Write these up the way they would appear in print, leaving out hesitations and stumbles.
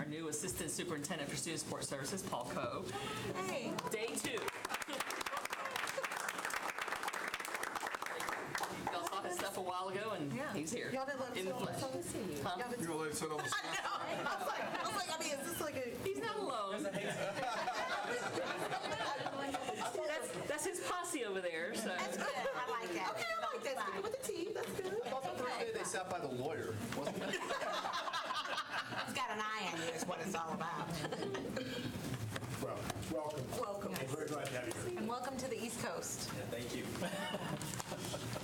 new Assistant Superintendent for Student Support Services, Paul Coe. Hey. Day 2. Y'all saw his stuff a while ago, and he's here. Y'all didn't let in the flesh. us see you. Huh? You gonna let it sit on the spot? I was like, is this like a... He's not alone. That's his posse over there. So. That's good. I like that. Okay, I like that. Stick with the team. That's good. I thought the first day they sat by the lawyer, wasn't it? He's got an eye on you is what it's all about. Well, welcome. Welcome. I'm very glad to have you here. And welcome to the East Coast. Yeah, thank you.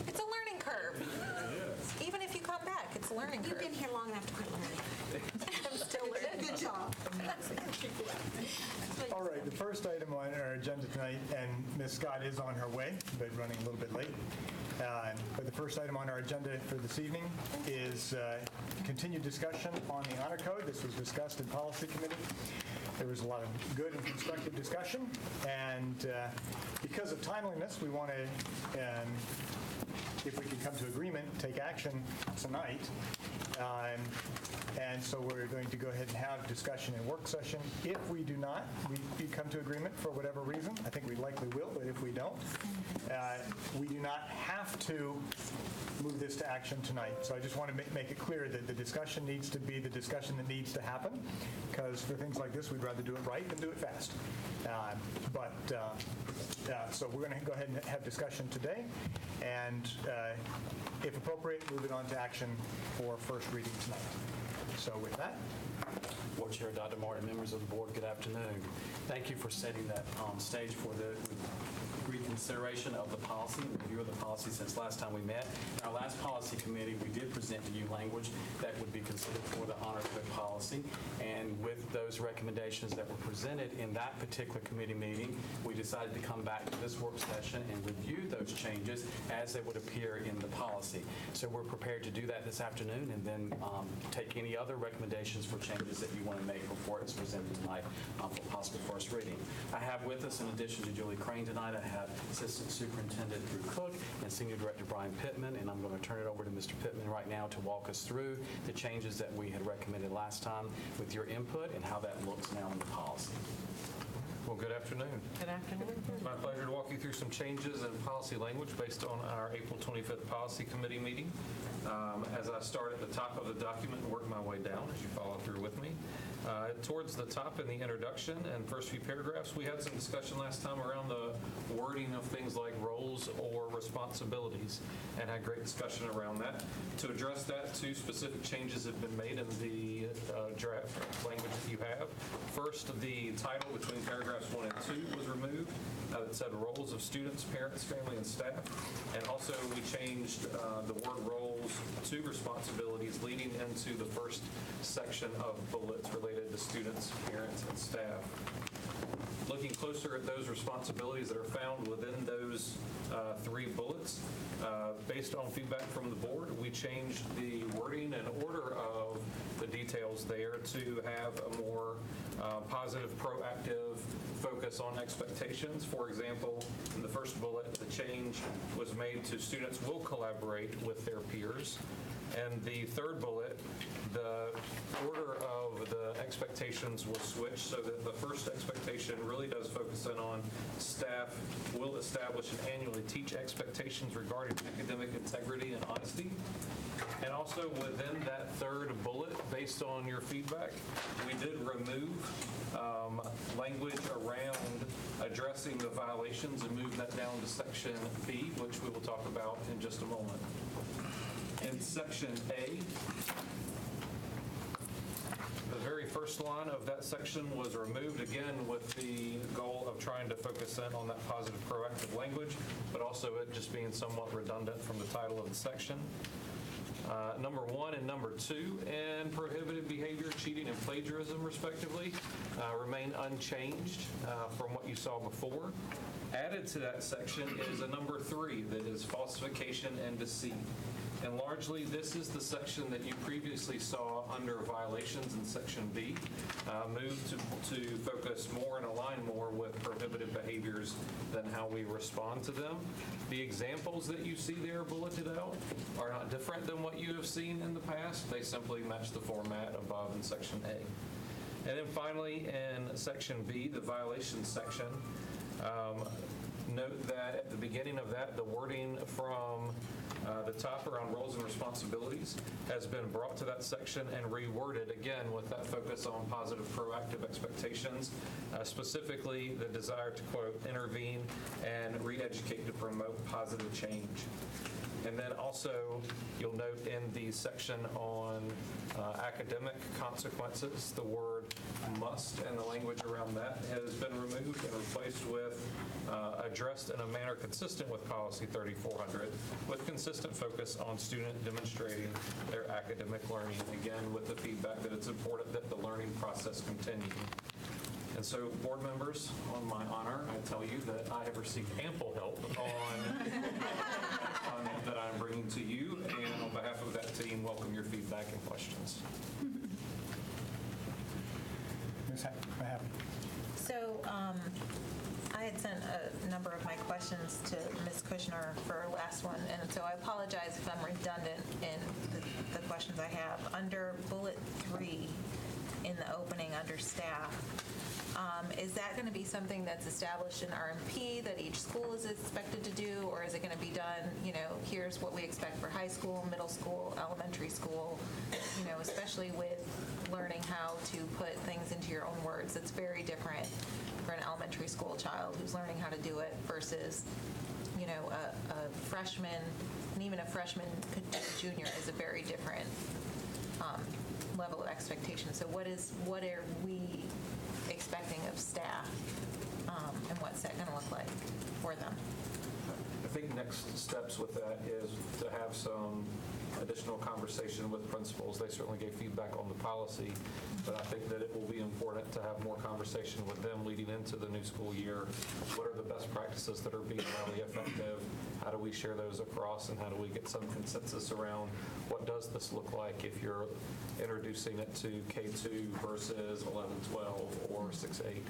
It's a learning curve. Even if you come back, it's a learning curve. You've been here long enough to quit learning. I'm still learning. Good job. All right, the first item on our agenda tonight, and Ms. Scott is on her way, but running a little bit late. But the first item on our agenda for this evening is continued discussion on the Honor Code. This was discussed in Policy Committee. There was a lot of good and constructive discussion, and because of timeliness, we want to, if we can come to agreement, take action tonight. And so we're going to go ahead and have discussion in work session. If we do not, we come to agreement for whatever reason. I think we likely will, but if we don't, we do not have to move this to action tonight. So I just want to make it clear that the discussion needs to be the discussion that needs to happen, because for things like this, we'd rather do it right than do it fast. So we're going to go ahead and have discussion today, and if appropriate, move it on to action for first reading tonight. So with that, Board Chair Dr. Martin, members of the board, good afternoon. Thank you for setting that stage for the reconsideration of the policy, review of the policy since last time we met. In our last policy committee, we did present to you language that would be considered for the Honor Code policy. And with those recommendations that were presented in that particular committee meeting, we decided to come back to this work session and review those changes as they would appear in the policy. So we're prepared to do that this afternoon, and then take any other recommendations for changes that you want to make before it's presented tonight for possible first reading. I have with us, in addition to Julie Crane tonight, I have Assistant Superintendent Drew Cook and Senior Director Brian Pittman, and I'm going to turn it over to Mr. Pittman right now to walk us through the changes that we had recommended last time with your input and how that looks now in the policy. Well, good afternoon. Good afternoon. It's my pleasure to walk you through some changes in policy language based on our April 25th Policy Committee meeting. As I start at the top of the document and work my way down as you follow through with me. Towards the top in the introduction and first few paragraphs, we had some discussion last time around the wording of things like roles or responsibilities, and had great discussion around that. To address that, 2 specific changes have been made in the draft language that you have. First, the title between paragraphs 1 and 2 was removed. It said roles of students, parents, family, and staff. And also we changed the word roles to responsibilities leading into the first section of bullets related to students, parents, and staff. Looking closer at those responsibilities that are found within those 3 bullets, based on feedback from the board, we changed the wording and order of the details there to have a more positive, proactive focus on expectations. For example, in the first bullet, the change was made to students will collaborate with their peers. And the third bullet, the order of the expectations was switched so that the first expectation really does focus in on staff will establish and annually teach expectations regarding academic integrity and honesty. And also within that third bullet, based on your feedback, we did remove language around addressing the violations and move that down to section B, which we will talk about in just a moment. In section A, the very first line of that section was removed, again with the goal of trying to focus in on that positive, proactive language, but also it just being somewhat redundant from the title of the section. Number 1 and number 2, and prohibited behavior, cheating, and plagiarism, respectively, remain unchanged from what you saw before. Added to that section is a number 3 that is falsification and deceit. And largely, this is the section that you previously saw under violations in section B, moved to focus more and align more with prohibited behaviors than how we respond to them. The examples that you see there bulleted out are not different than what you have seen in the past. They simply match the format above in section A. And then finally, in section B, the violations section, note that at the beginning of that, the wording from the top around roles and responsibilities has been brought to that section and reworded, again, with that focus on positive, proactive expectations, specifically the desire to, quote, intervene and re-educate to promote positive change. And then also, you'll note in the section on academic consequences, the word must and the language around that has been removed and replaced with addressed in a manner consistent with policy 3400, with consistent focus on student demonstrating their academic learning, again, with the feedback that it's important that the learning process continue. And so, board members, on my honor, I tell you that I have received ample help on that I'm bringing to you, and on behalf of that team, welcome your feedback and questions. Ms. Happy. So I had sent a number of my questions to Ms. Kushner for our last one, and so I apologize if I'm redundant in the questions I have. Under bullet 3 in the opening under staff, is that going to be something that's established in RMP that each school is expected to do, or is it going to be done, here's what we expect for high school, middle school, elementary school, especially with learning how to put things into your own words. It's very different for an elementary school child who's learning how to do it versus, a freshman, and even a freshman junior is a very different level of expectation. So what are we expecting of staff, and what's that going to look like for them? I think next steps with that is to have some additional conversation with principals. They certainly gave feedback on the policy, but I think that it will be important to have more conversation with them leading into the new school year. What are the best practices that are being highly effective? How do we share those across, and how do we get some consensus around what does this look like if you're introducing it to K2 versus 11, 12, or 6, 8?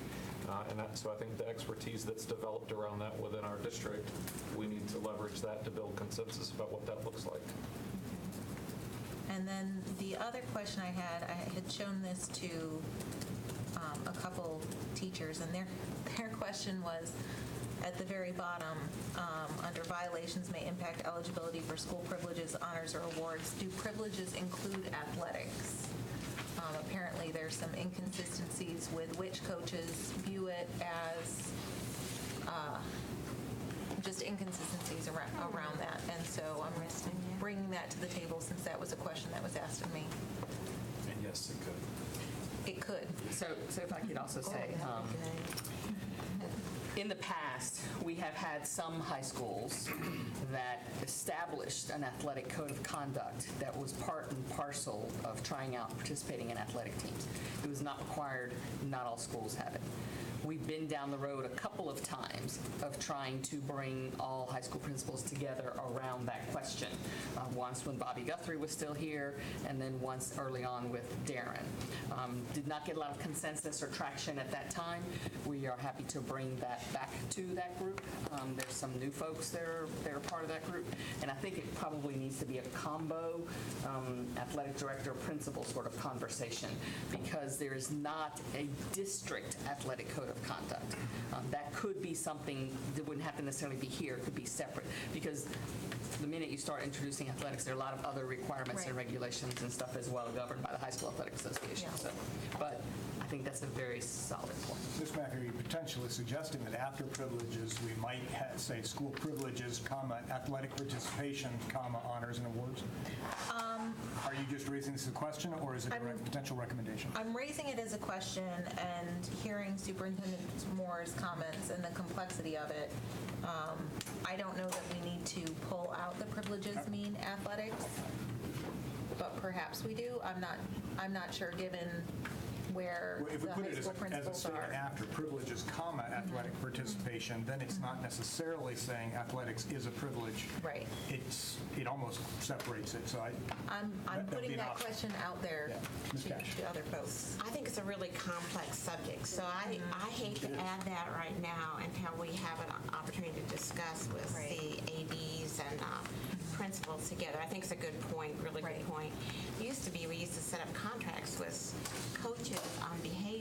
So I think the expertise that's developed around that within our district, we need to leverage that to build consensus about what that looks like. And then the other question I had shown this to a couple teachers, and their question was, at the very bottom, under violations may impact eligibility for school privileges, honors, or awards. Do privileges include athletics? Apparently, there's some inconsistencies with which coaches view it as just inconsistencies around that. And so I'm bringing that to the table since that was a question that was asked of me. And yes, it could. It could. So if I could also say, in the past, we have had some high schools that established an athletic code of conduct that was part and parcel of trying out participating in athletic teams. It was not required. Not all schools have it. We've been down the road a couple of times of trying to bring all high school principals together around that question. Once when Bobby Guthrie was still here, and then once early on with Darren. Did not get a lot of consensus or traction at that time. We are happy to bring that back to that group. There's some new folks that are part of that group, and I think it probably needs to be a combo athletic director, principal sort of conversation, because there is not a district athletic code of conduct. That could be something that wouldn't have to necessarily be here. It could be separate, because the minute you start introducing athletics, there are a lot of other requirements and regulations and stuff as well governed by the High School Athletic Association. Yeah. So, but I think that's a very solid point. Ms. Mack, are you potentially suggesting that after privileges, we might say school privileges, comma, athletic participation, comma, honors and awards? Are you just raising this as a question, or is it a potential recommendation? I'm raising it as a question, and hearing Superintendent Moore's comments and the complexity of it, I don't know that we need to pull out the privileges mean athletics, but perhaps we do. I'm not sure, given where Well, if we the put high it as school a principals statement are. after privileges, comma, athletic participation, then it's not necessarily saying athletics is a privilege. Right. It almost separates it, so I'm that'd be putting an that option. question out there Yeah. Ms. Cash. to other folks. I think it's a really complex subject, so I hate to add that right now until we have an opportunity to discuss with Right. the ADs and principals together. I think it's a good point, really Right. good point. It used to be we used to set up contracts with coaches on behavior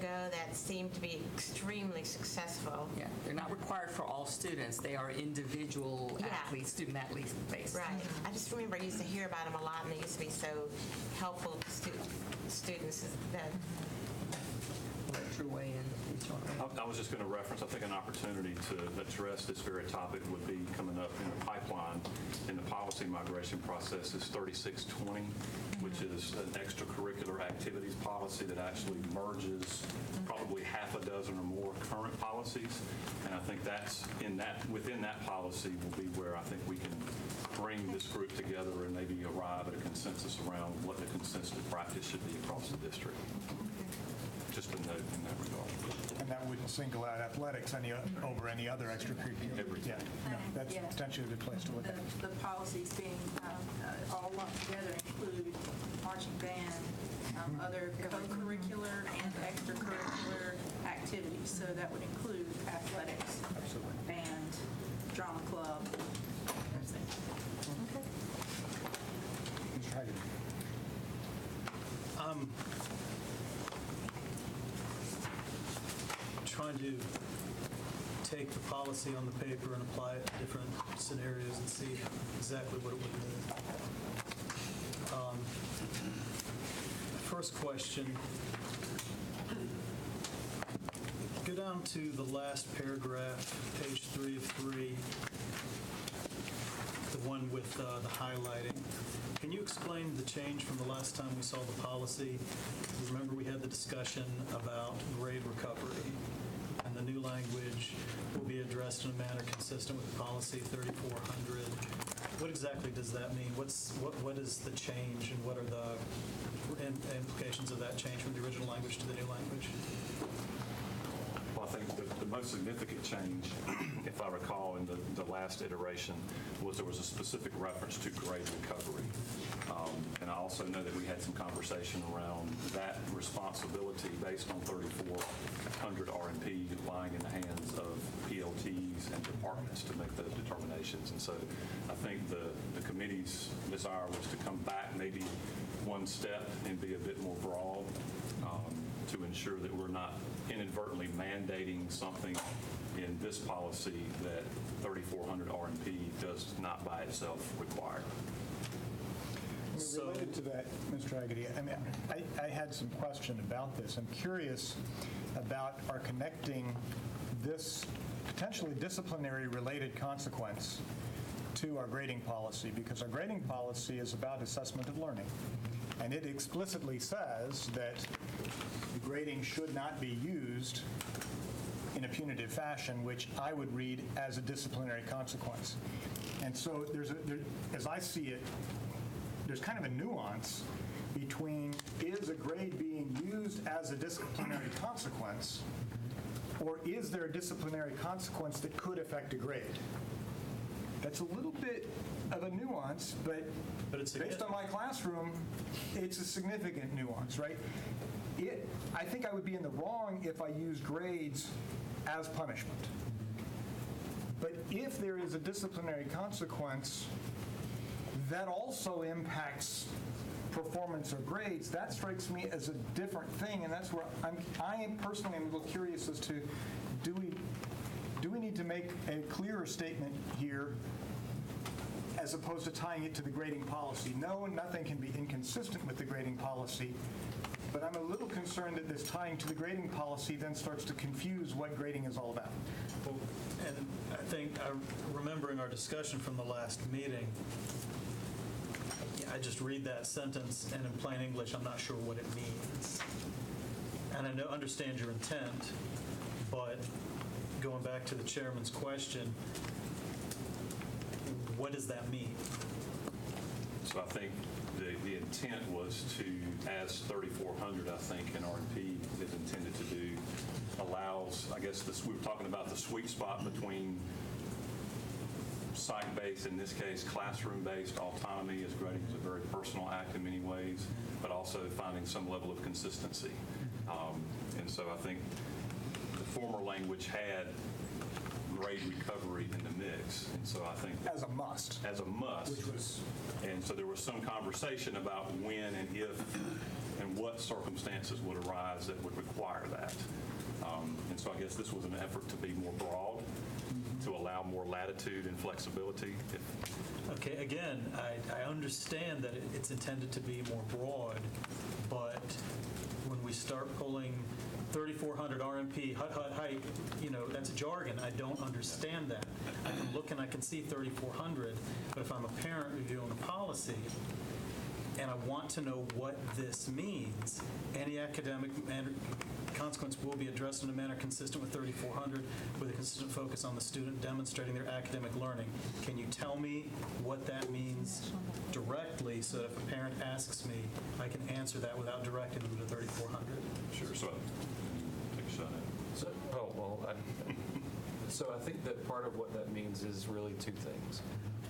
ago that seemed to be extremely successful. Yeah, they're not required for all students. They are individual Yeah. athletes, student athlete based. Right. I just remember I used to hear about them a lot, and they used to be so helpful to students that True way in each one. I was just going to reference, I think an opportunity to address this very topic would be coming up in the pipeline in the policy migration process is 3620, which is an extracurricular activities policy that actually merges probably half a dozen or more current policies. And I think that's within that policy will be where I think we can bring this group together and maybe arrive at a consensus around what the consistent practice should be across the district. Just a note in that regard. And that wouldn't single out athletics over any other extracurricular. Everything. Yeah, no, that's Yeah. potentially a good place to look at. The policies being all lumped together include marching band, other co-curricular and extracurricular activities. So that would include athletics, band, drama club, everything. Mr. Hagan. Trying to take the policy on the paper and apply it to different scenarios and see exactly what it would mean. First question, go down to the last paragraph, page 3 of 3, the one with the highlighting. Can you explain the change from the last time we saw the policy? Remember we had the discussion about grade recovery, and the new language will be addressed in a manner consistent with policy 3400. What exactly does that mean? What is the change, and what are the implications of that change from the original language to the new language? Well, I think the most significant change, if I recall, in the last iteration was there was a specific reference to grade recovery. And I also know that we had some conversation around that responsibility based on 3400 R&P lying in the hands of PLTs and departments to make those determinations. And so I think the committee's desire was to come back maybe one step and be a bit more broad to ensure that we're not inadvertently mandating something in this policy that 3400 R&P does not by itself require. Related to that, Mr. Agadie, I mean, I had some question about this. I'm curious about our connecting this potentially disciplinary related consequence to our grading policy, because our grading policy is about assessment of learning. And it explicitly says that the grading should not be used in a punitive fashion, which I would read as a disciplinary consequence. And so as I see it, there's kind of a nuance between is a grade being used as a disciplinary consequence, or is there a disciplinary consequence that could affect a grade? That's a little bit of a nuance, but it's based on my classroom, it's a significant nuance, right? I think I would be in the wrong if I use grades as punishment. But if there is a disciplinary consequence that also impacts performance or grades, that strikes me as a different thing, and that's where I am personally a little curious as to do we need to make a clearer statement here as opposed to tying it to the grading policy? No, nothing can be inconsistent with the grading policy, but I'm a little concerned that this tying to the grading policy then starts to confuse what grading is all about. Well, and I think, remembering our discussion from the last meeting, I just read that sentence, and in plain English, I'm not sure what it means. And I understand your intent, but going back to the chairman's question, what does that mean? So I think the intent was to, as 3400, I think, in R&P is intended to do, allows, I guess we were talking about the sweet spot between site-based, in this case, classroom-based autonomy, as grading is a very personal act in many ways, but also finding some level of consistency. And so I think the former language had grade recovery in the mix, and so I think As a must. as a must. Which was- And so there was some conversation about when and if, and what circumstances would arise that would require that. And so I guess this was an effort to be more broad, to allow more latitude and flexibility. Okay, again, I understand that it's intended to be more broad, but when we start pulling 3,400 RMP, height, that's jargon. I don't understand that. I can look and I can see 3,400, but if I'm a parent reviewing a policy and I want to know what this means, any academic consequence will be addressed in a manner consistent with 3,400 with a consistent focus on the student demonstrating their academic learning. Can you tell me what that means directly so that if a parent asks me, I can answer that without directing them to 3,400? Sure. So, take a shot at it. So I think that part of what that means is really two things.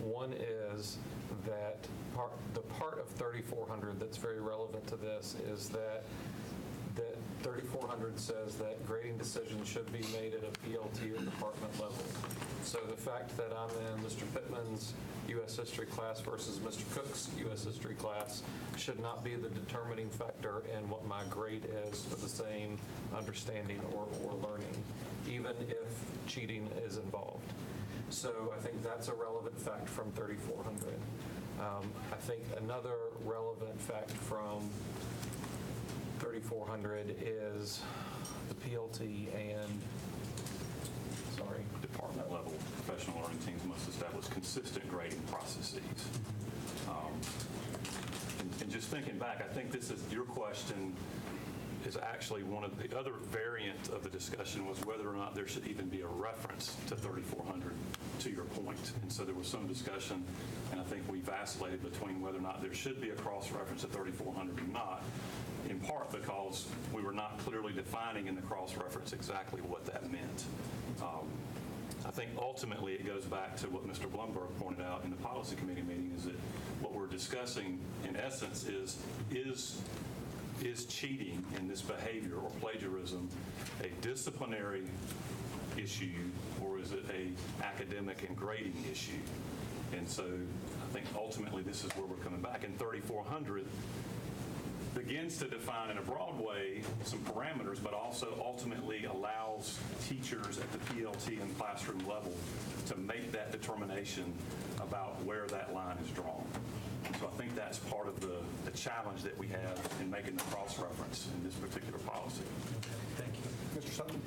One is that the part of 3,400 that's very relevant to this is that 3,400 says that grading decisions should be made at a PLT or department level. So the fact that I'm in Mr. Pittman's U.S. history class versus Mr. Cook's U.S. history class should not be the determining factor in what my grade is for the same understanding or learning, even if cheating is involved. So I think that's a relevant fact from 3,400. I think another relevant fact from 3,400 is the PLT and, department level professional learning teams must establish consistent grading processes. And just thinking back, I think this is your question is actually one of the other variant of the discussion was whether or not there should even be a reference to 3,400, to your point. And so there was some discussion, and I think we vacillated between whether or not there should be a cross-reference to 3,400 or not, in part because we were not clearly defining in the cross-reference exactly what that meant. I think ultimately it goes back to what Mr. Blumberg pointed out in the policy committee meeting, is that what we're discussing in essence is cheating in this behavior or plagiarism a disciplinary issue, or is it a academic and grading issue? And so I think ultimately this is where we're coming back. And 3,400 begins to define in a broad way some parameters, but also ultimately allows teachers at the PLT and classroom level to make that determination about where that line is drawn. So I think that's part of the challenge that we have in making the cross-reference in this particular policy. Thank you. Mr. Sutton?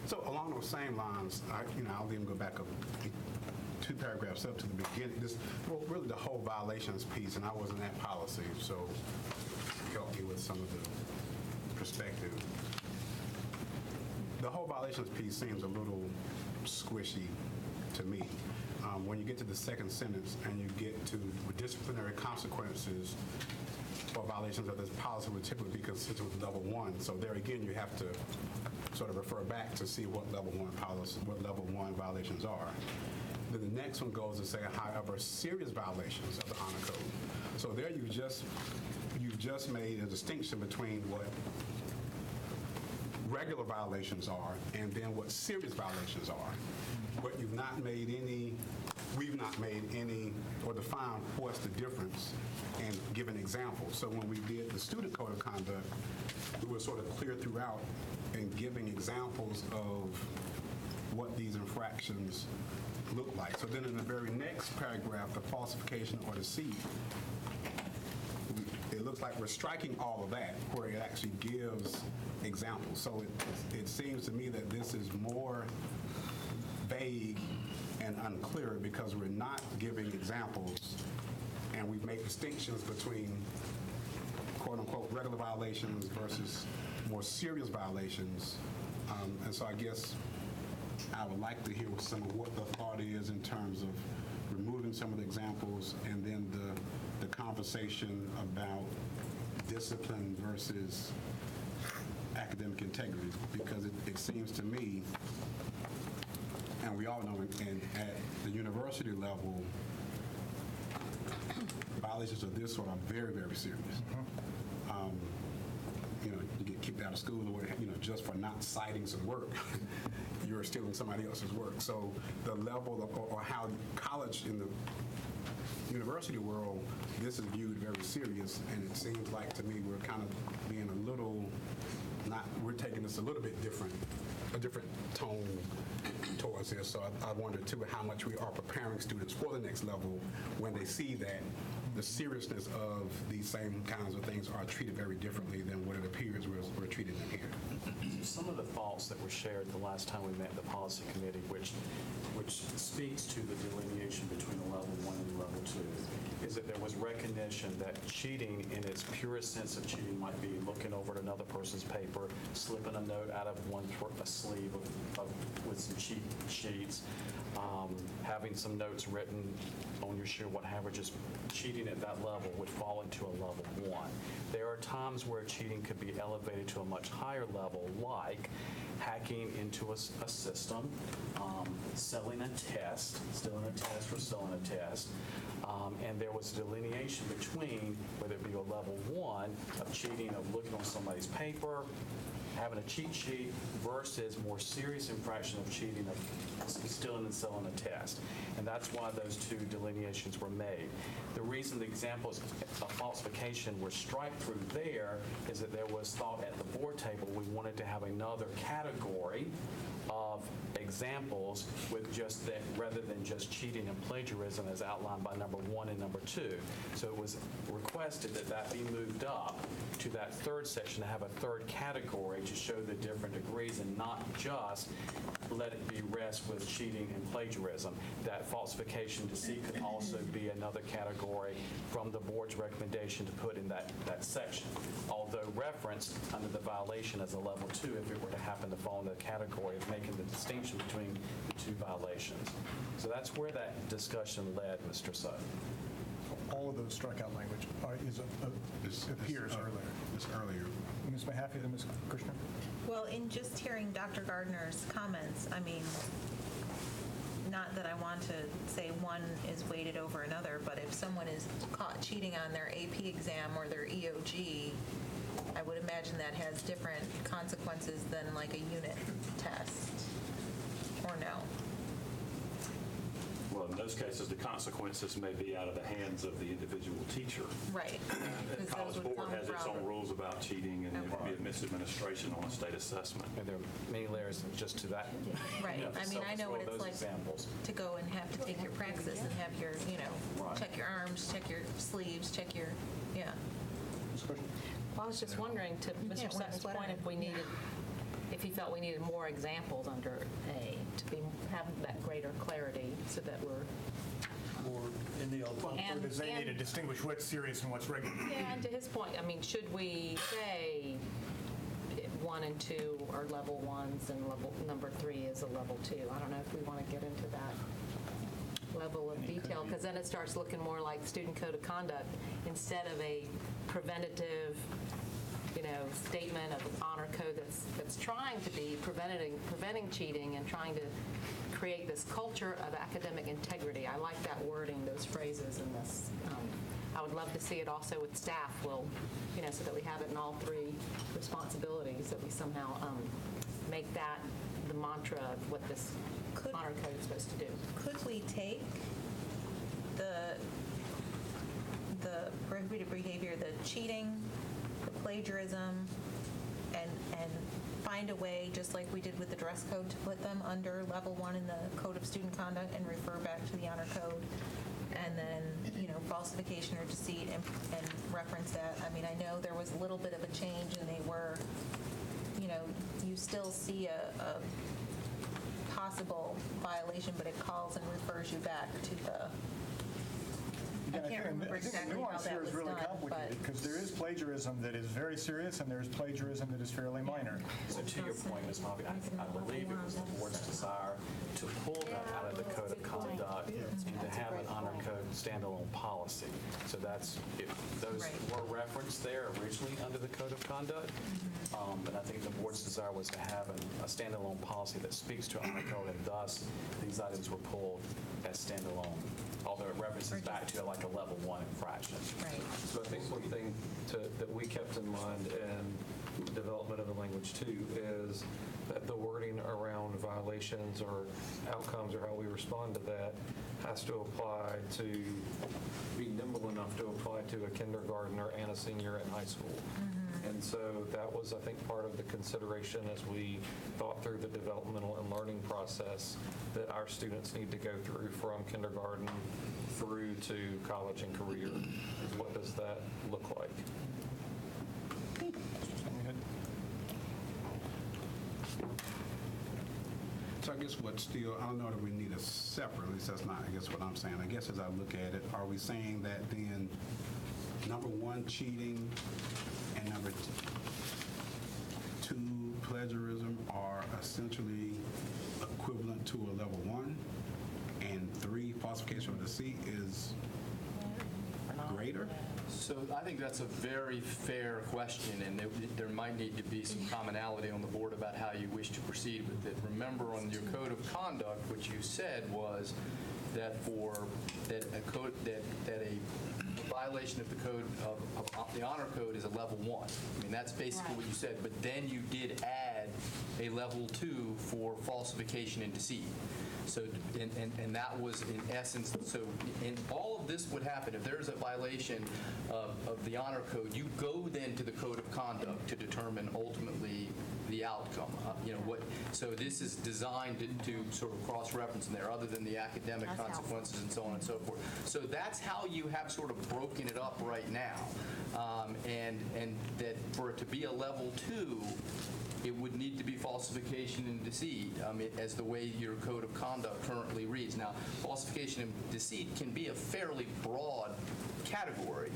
So along those same lines, I'll even go back up 2 paragraphs up to the beginning. Really the whole violations piece, and I wasn't at policy, so help me with some of the perspective. The whole violations piece seems a little squishy to me. When you get to the second sentence and you get to disciplinary consequences for violations of this policy would typically be consistent with level 1. So there again, you have to sort of refer back to see what level 1 policy, what level 1 violations are. Then the next one goes to say, however, serious violations of the honor code. So there you've just made a distinction between what regular violations are and then what serious violations are. But you've not made any, we've not made any, or defined what's the difference and given examples. So when we did the student code of conduct, we were sort of clear throughout in giving examples of what these infractions look like. So then in the very next paragraph, the falsification or deceit, it looks like we're striking all of that where it actually gives examples. So it seems to me that this is more vague and unclear because we're not giving examples and we make distinctions between quote unquote regular violations versus more serious violations. And so I guess I would like to hear some of what the thought is in terms of removing some of the examples and then the conversation about discipline versus academic integrity, because it seems to me, and we all know at the university level, violations of this sort are very, very serious. You get kicked out of school or just for not citing some work. You're stealing somebody else's work. So the level of, or how college in the university world, this is viewed very serious, and it seems like to me we're kind of being a little, we're taking this a little bit different, a different tone towards this. So I wonder too how much we are preparing students for the next level when they see that the seriousness of these same kinds of things are treated very differently than what it appears we're treating them here. Some of the thoughts that were shared the last time we met in the policy committee, which speaks to the delineation between a level 1 and level 2, is that there was recognition that cheating in its purest sense of cheating might be looking over at another person's paper, slipping a note out of a sleeve with some cheat sheets, having some notes written on your shoe, whatever, just cheating at that level would fall into a level 1. There are times where cheating could be elevated to a much higher level, like hacking into a system, selling a test, stealing a test or selling a test. And there was delineation between whether it be a level 1 of cheating, of looking on somebody's paper, having a cheat sheet, versus more serious infraction of cheating of stealing and selling a test. And that's why those two delineations were made. The reason the examples of falsification were strike through there is that there was thought at the board table we wanted to have another category of examples with just that, rather than just cheating and plagiarism as outlined by number 1 and number 2. So it was requested that that be moved up to that third section to have a third category to show the different degrees and not just let it be rest with cheating and plagiarism. That falsification deceit could also be another category from the board's recommendation to put in that section, although referenced under the violation as a level 2 if it were to happen to fall in the category of making the distinction between the two violations. So that's where that discussion led, Mr. Sutton. All of those struck out language appears earlier. This earlier. Ms. Mahaffey, then Ms. Kushner? Well, in just hearing Dr. Gardner's comments, I mean, not that I want to say one is weighted over another, but if someone is caught cheating on their AP exam or their EOG, I would imagine that has different consequences than like a unit test, or no? Well, in those cases, the consequences may be out of the hands of the individual teacher. Right. The college board has its own rules about cheating, and it would be a misadministration on a state assessment. And there are many layers just to that. Right. I mean, I know what it's those like examples. to go and have to take your praxis and have your, Right. check your arms, check your sleeves, check your, yeah. Ms. Kushner? Well, I was just wondering, to Yeah, Mr. Sutton's sweater. point, if he felt we needed more examples under A to have that greater clarity so that we're... Or in the alternative. Or does they need to distinguish what's serious and what's regular? Yeah, and to his point, I mean, should we say 1 and 2 are level 1s and number 3 is a level 2? I don't know if we want to get into that level of detail, because then it starts looking more like student code of conduct instead of a preventative, statement of honor code that's trying to be preventing cheating and trying to create this culture of academic integrity. I like that wording, those phrases in this. I would love to see it also with staff, so that we have it in all 3 responsibilities, that we somehow make that the mantra of what this honor code is supposed to do. Could we take the prohibited behavior, the cheating, the plagiarism, and find a way, just like we did with the dress code, to put them under level 1 in the Code of Student Conduct and refer back to the honor code? And then, falsification or deceit and reference that. I mean, I know there was a little bit of a change and they were, you still see a possible violation, but it calls and refers you back to the, I can't remember exactly how that was the nuance here is really done, complicated because there is plagiarism that is very serious and there's plagiarism that is fairly minor. So to your point, Ms. Moffitt, I believe it was the board's desire to pull that out of the code of conduct and to have an honor code standalone policy. So those were referenced there originally under the code of conduct. But I think the board's desire was to have a standalone policy that speaks to honor code, and thus these items were pulled as standalone, although it references back to like a level 1 infraction. right. So I think one thing that we kept in mind in development of the language too is that the wording around violations or outcomes or how we respond to that has to apply to, be nimble enough to apply to a kindergartner and a senior in high school. And so that was, I think, part of the consideration as we thought through the developmental and learning process that our students need to go through from kindergarten through to college and career. What does that look like? So I guess what's still, I don't know that we need a separate, at least that's not, I guess what I'm saying. I guess as I look at it, are we saying that then number 1, cheating, and number 2, plagiarism are essentially equivalent to a level 1, and 3, falsification of deceit is greater? So I think that's a very fair question, and there might need to be some commonality on the board about how you wish to proceed with it. Remember, on your code of conduct, what you said was that a violation of the code of the honor code is a level 1. I mean, that's basically what you said. But then you did add a level 2 for falsification and deceit. So, and that was in essence, so in all of this would happen if there's a violation of the honor code, you go then to the code of conduct to determine ultimately the outcome. So this is designed to sort of cross-reference in there, other than the academic consequences and so on and so forth. So that's how you have sort of broken it up right now. And that for it to be a level 2, it would need to be falsification and deceit, as the way your code of conduct currently reads. Now, falsification and deceit can be a fairly broad category,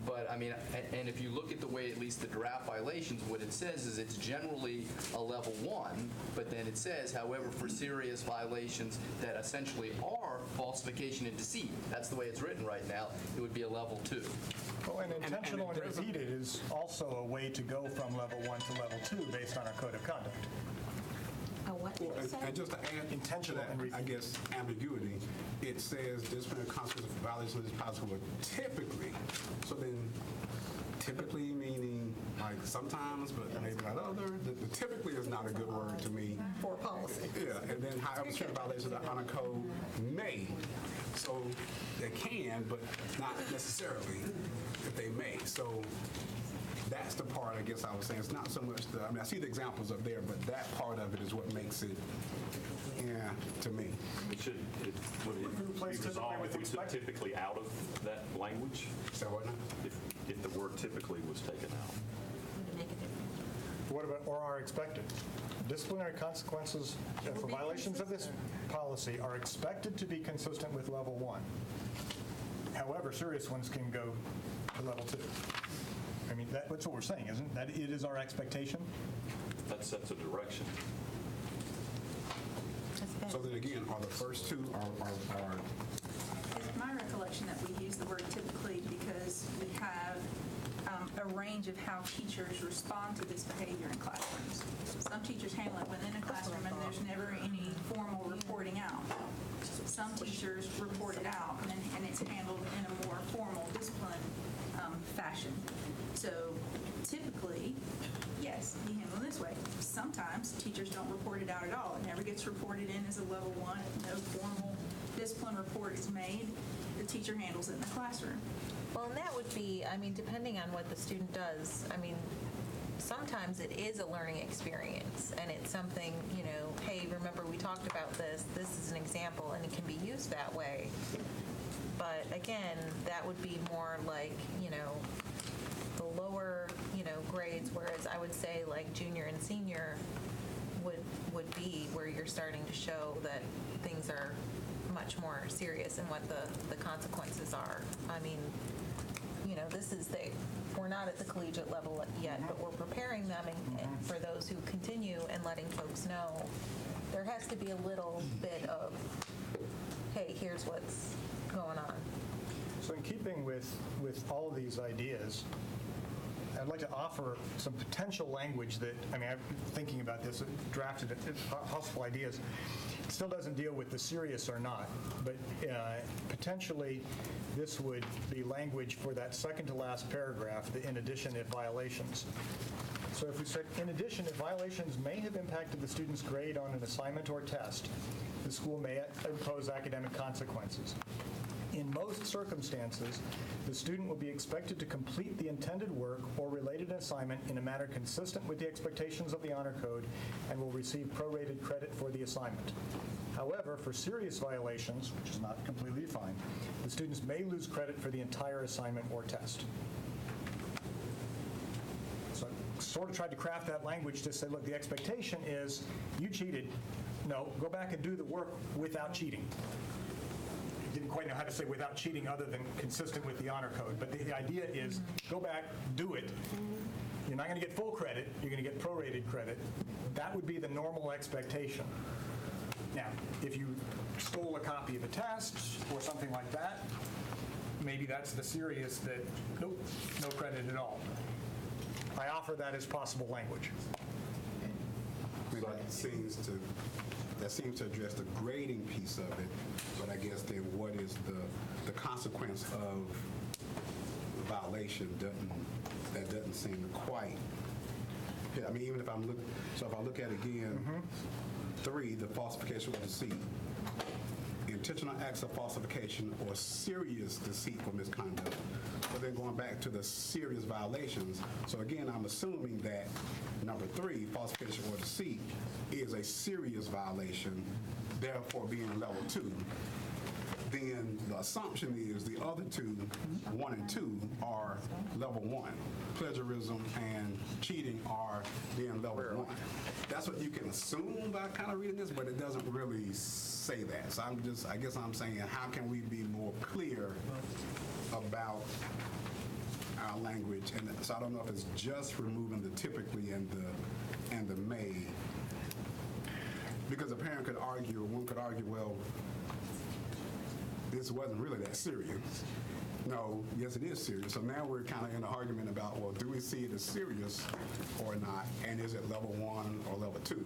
but I mean, and if you look at the way at least the draft violations, what it says is it's generally a level 1, but then it says, however, for serious violations that essentially are falsification and deceit, that's the way it's written right now, it would be a level 2. Well, and intentional and repeated is also a way to go from level 1 to level 2 based on our code of conduct. What did it say? And just to add Intentional to that, and repeated. I guess, ambiguity, it says disciplinary consequences for violations is possible typically. So then, typically meaning like sometimes, but maybe not other. The typically is not a good word to me. For policy. Yeah, and then however certain violations of the honor code may. So they can, but not necessarily if they may. So that's the part I guess I was saying. It's not so much I mean, I see the examples up there, but that part of it is what makes it, to me. Would it be resolved if we took typically out of that language? So what now? If the word typically was taken out? What about, or are expected? Disciplinary consequences for violations of this policy are expected to be consistent with level 1. However, serious ones can go to level 2. I mean, that's what we're saying, isn't it? That it is our expectation? That sets a direction. So then again, are the first two are It's my recollection that we use the word typically because we have a range of how teachers respond to this behavior in classrooms. Some teachers handle it within a classroom and there's never any formal reporting out. Some teachers report it out and it's handled in a more formal discipline fashion. So typically, yes, you handle it this way. Sometimes teachers don't report it out at all. It never gets reported in as a level 1. No formal discipline report is made. The teacher handles it in the classroom. Well, and that would be, I mean, depending on what the student does, I mean, sometimes it is a learning experience and it's something, hey, remember we talked about this is an example, and it can be used that way. But again, that would be more like, the lower, grades, whereas I would say like junior and senior would be where you're starting to show that things are much more serious in what the consequences are. I mean, we're not at the collegiate level yet, but we're preparing them and for those who continue and letting folks know there has to be a little bit of, hey, here's what's going on. So in keeping with all of these ideas, I'd like to offer some potential language that, I'm thinking about this, drafted possible ideas. It still doesn't deal with the serious or not, but potentially this would be language for that second to last paragraph, the in addition if violations. So if we said, in addition, if violations may have impacted the student's grade on an assignment or test, the school may impose academic consequences. In most circumstances, the student will be expected to complete the intended work or related assignment in a manner consistent with the expectations of the Honor Code and will receive prorated credit for the assignment. However, for serious violations, which is not completely defined, the students may lose credit for the entire assignment or test. So I sort of tried to craft that language to say, look, the expectation is you cheated. No, go back and do the work without cheating. Didn't quite know how to say without cheating other than consistent with the Honor Code. But the idea is go back, do it. You're not going to get full credit. You're going to get prorated credit. That would be the normal expectation. Now, if you stole a copy of a test or something like that, maybe that's the serious that, nope, no credit at all. I offer that as possible language. That seems to address the grading piece of it, but I guess then what is the consequence of the violation doesn't seem to quite. I mean, even if I'm looking, so if I look at it again, 3, the falsification or deceit. Intentional acts of falsification or serious deceitful misconduct. But then going back to the serious violations, so again, I'm assuming that number 3, falsification or deceit, is a serious violation, therefore being level 2. Then the assumption is the other 2, 1 and 2, are level 1. Plagiarism and cheating are being level 1. That's what you can assume by kind of reading this, but it doesn't really say that. So I guess I'm saying, how can we be more clear about our language? And so I don't know if it's just removing the typically and the may, because a parent could argue, or one could argue, well, this wasn't really that serious. No, yes, it is serious. So now we're kind of in an argument about, well, do we see it as serious or not? And is it level 1 or level 2?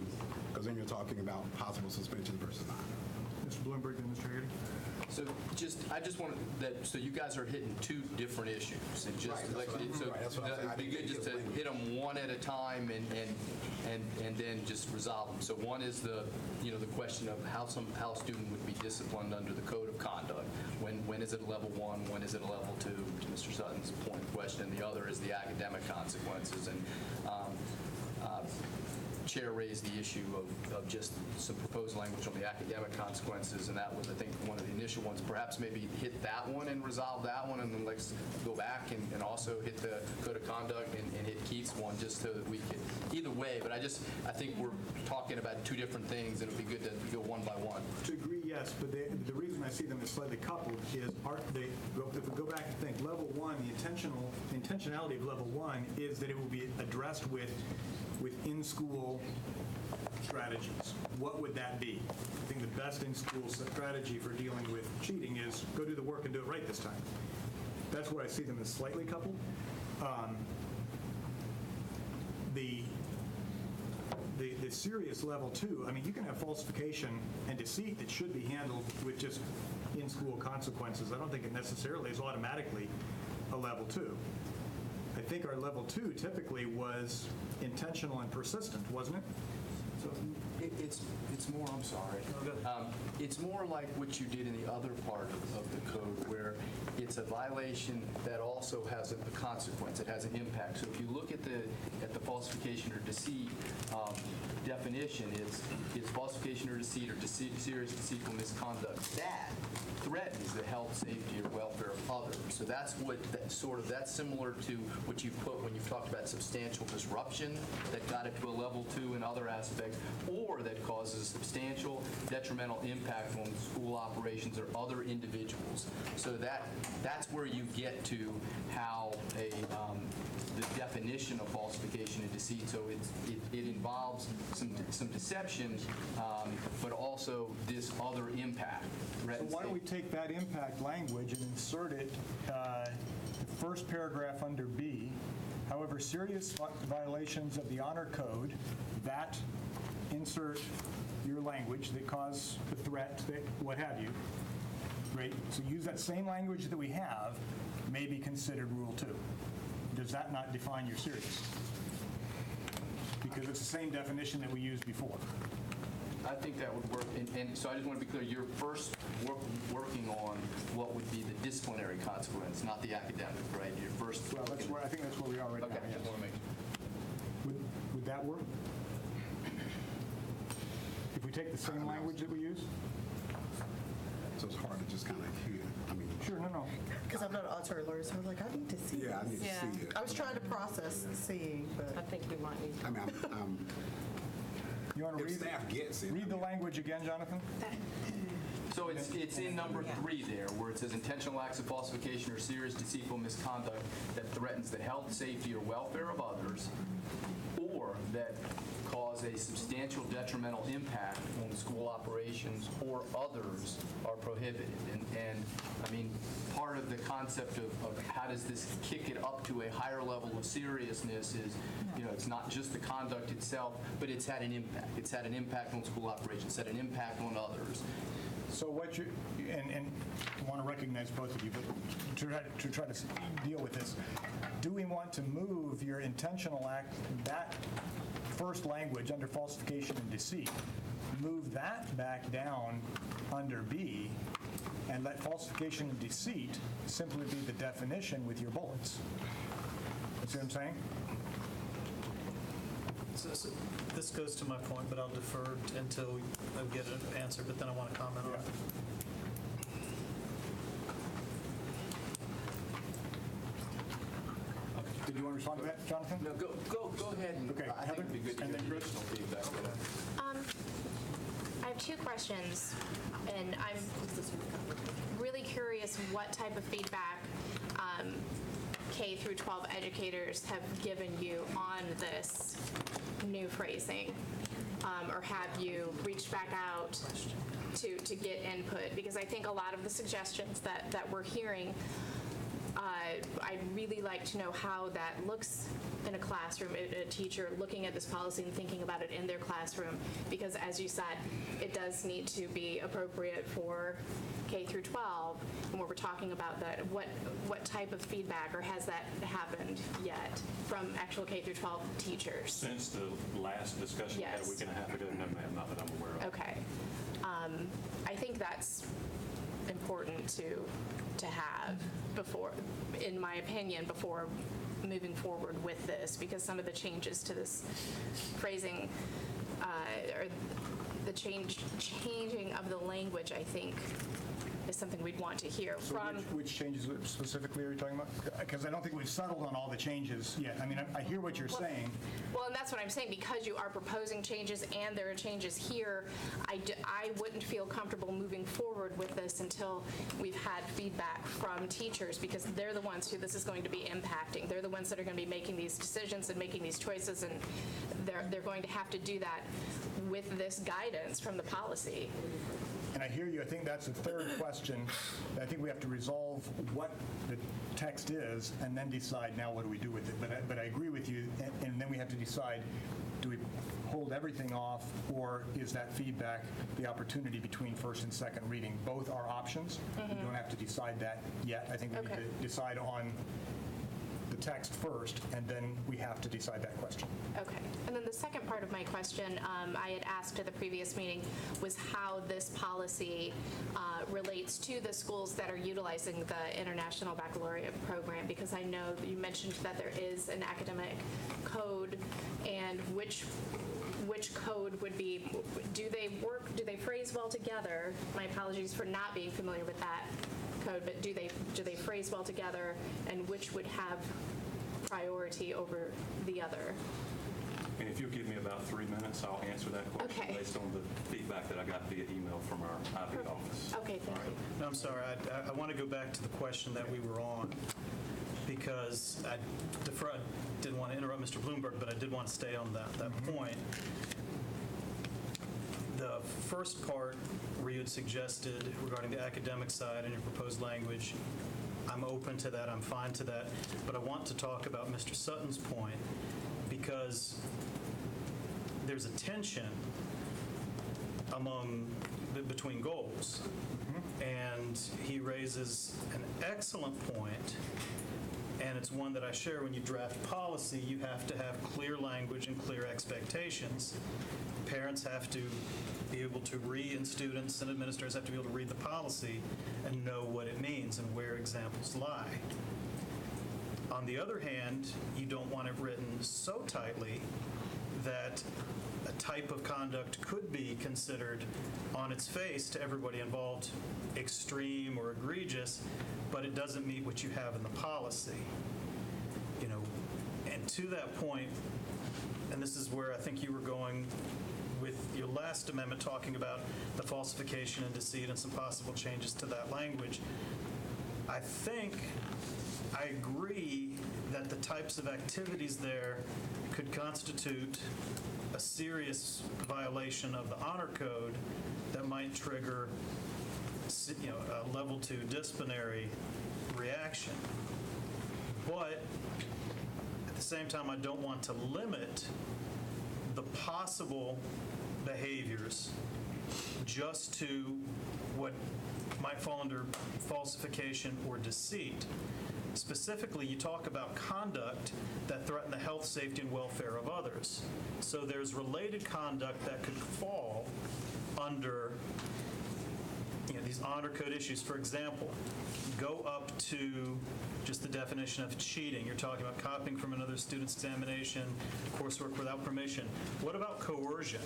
Because then you're talking about possible suspension versus not. Mr. Bloomberg, then Mr. Haggerty. So I just wanted that, so you guys are hitting 2 different issues. And just Right, that's what I'm saying. it'd be good just to hit them one at a time and then just resolve them. So one is the question of how a student would be disciplined under the code of conduct. When is it a level 1? When is it a level 2? To Mr. Sutton's point of question. The other is the academic consequences. And Chair raised the issue of just some proposed language on the academic consequences, and that was, I think, one of the initial ones. Perhaps maybe hit that one and resolve that one, and then let's go back and also hit the code of conduct and hit Keith's one, just so that we could, either way. But I think we're talking about 2 different things, and it would be good to go one by one. To agree, yes, but the reason I see them as slightly coupled is if we go back and think level 1, the intentionality of level 1 is that it will be addressed with in-school strategies. What would that be? I think the best in-school strategy for dealing with cheating is go do the work and do it right this time. That's where I see them as slightly coupled. The serious level 2, I mean, you can have falsification and deceit that should be handled with just in-school consequences. I don't think it necessarily is automatically a level 2. I think our level 2 typically was intentional and persistent, wasn't it? So it's more, I'm sorry. It's more like what you did in the other part of the code, where it's a violation that also has a consequence. It has an impact. So if you look at the falsification or deceit definition, it's falsification or deceit or serious deceitful misconduct that threatens the health, safety, or welfare of others. So that's that's similar to what you put when you've talked about substantial disruption that got it to a level 2 in other aspects, or that causes substantial detrimental impact on school operations or other individuals. So that's where you get to how the definition of falsification and deceit. So it involves some deception, but also this other impact. So why don't we take that impact language and insert it, the first paragraph under B, however, serious violations of the Honor Code, that insert your language that cause the threat, that what have you, right? So use that same language that we have, may be considered Rule 2. Does that not define your serious? because it's the same definition that we used before. I think that would work, and so I just want to be clear, you're first working on what would be the disciplinary consequence, not the academic, right? You're first. Well, I think that's where we are right now. Okay, yes. just want to make sure. Would that work? If we take the same language that we use? So it's hard to just kind of hear. I mean, Sure, no. Because I'm not an auditory lawyer, so I was like, I need to see yeah, I this. need to see it. I was trying to process seeing, I but think we might need I mean, You want to if read staff gets it. read the language again, Jonathan? So it's in number 3 there, where it says intentional acts of falsification or serious deceitful misconduct that threatens the health, safety, or welfare of others, or that cause a substantial detrimental impact on school operations or others are prohibited. And I mean, part of the concept of how does this kick it up to a higher level of seriousness is, it's not just the conduct itself, but it's had an impact. It's had an impact on school operations, it's had an impact on others. So what you, and I want to recognize both of you, but to try to deal with this, do we want to move your intentional act, that first language under falsification and deceit, move that back down under B, and let falsification and deceit simply be the definition with your bullets? You see what I'm saying? So this goes to my point, but I'll defer until I get an answer, but then I want to comment on it. Did you want to respond to that, Jonathan? No, go ahead. And Okay, I think it'd be good to and get then Chris? additional feedback. I have 2 questions, and I'm really curious what type of feedback K through 12 educators have given you on this new phrasing, or have you reached back out to get input? Because I think a lot of the suggestions that we're hearing, I'd really like to know how that looks in a classroom, a teacher looking at this policy and thinking about it in their classroom, because as you said, it does need to be appropriate for K through 12. And when we're talking about that, what type of feedback, or has that happened yet from actual K through 12 teachers? Since the last discussion we had a week and a half ago, no, ma'am, not that I'm aware of. Okay. I think that's important to have before, in my opinion, before moving forward with this, because some of the changes to this phrasing, or the changing of the language, I think, is something we'd want to hear So from. which changes specifically are you talking about? Because I don't think we've settled on all the changes yet. I mean, I hear what you're saying. Well, and that's what I'm saying, because you are proposing changes and there are changes here, I wouldn't feel comfortable moving forward with this until we've had feedback from teachers, because they're the ones who this is going to be impacting. They're the ones that are going to be making these decisions and making these choices, and they're going to have to do that with this guidance from the policy. And I hear you. I think that's the third question. I think we have to resolve what the text is and then decide now what do we do with it. But I agree with you. And then we have to decide, do we hold everything off, or is that feedback the opportunity between first and second reading? Both are options. We don't have to decide that yet. I think we need to decide on the text first, and then we have to decide that question. Okay. And then the second part of my question, I had asked at the previous meeting, was how this policy relates to the schools that are utilizing the International Baccalaureate program, because I know that you mentioned that there is an academic code, and which code would be, do they phrase well together? My apologies for not being familiar with that code, but do they phrase well together, and which would have priority over the other? And if you'll give me about 3 minutes, I'll answer that question Okay. based on the feedback that I got via email from our IB office. Okay, thank you. No, I'm sorry. I want to go back to the question that we were on, because I didn't want to interrupt Mr. Bloomberg, but I did want to stay on that point. The first part where you had suggested regarding the academic side and your proposed language, I'm open to that, I'm fine to that, but I want to talk about Mr. Sutton's point, because there's a tension between goals. And he raises an excellent point and it's one that I share. When you draft policy, you have to have clear language and clear expectations. Parents have to be able to read, and students and administrators have to be able to read the policy and know what it means and where examples lie. On the other hand, you don't want it written so tightly that a type of conduct could be considered on its face to everybody involved extreme or egregious, but it doesn't meet what you have in the policy. And to that point, and this is where I think you were going with your last amendment, talking about the falsification and deceit and some possible changes to that language, I think I agree that the types of activities there could constitute a serious violation of the honor code that might trigger a level 2 disciplinary reaction. But at the same time, I don't want to limit the possible behaviors just to what might fall under falsification or deceit. Specifically, you talk about conduct that threaten the health, safety, and welfare of others. So there's related conduct that could fall under these honor code issues. For example, go up to just the definition of cheating. You're talking about copying from another student's examination, coursework without permission. What about coercion?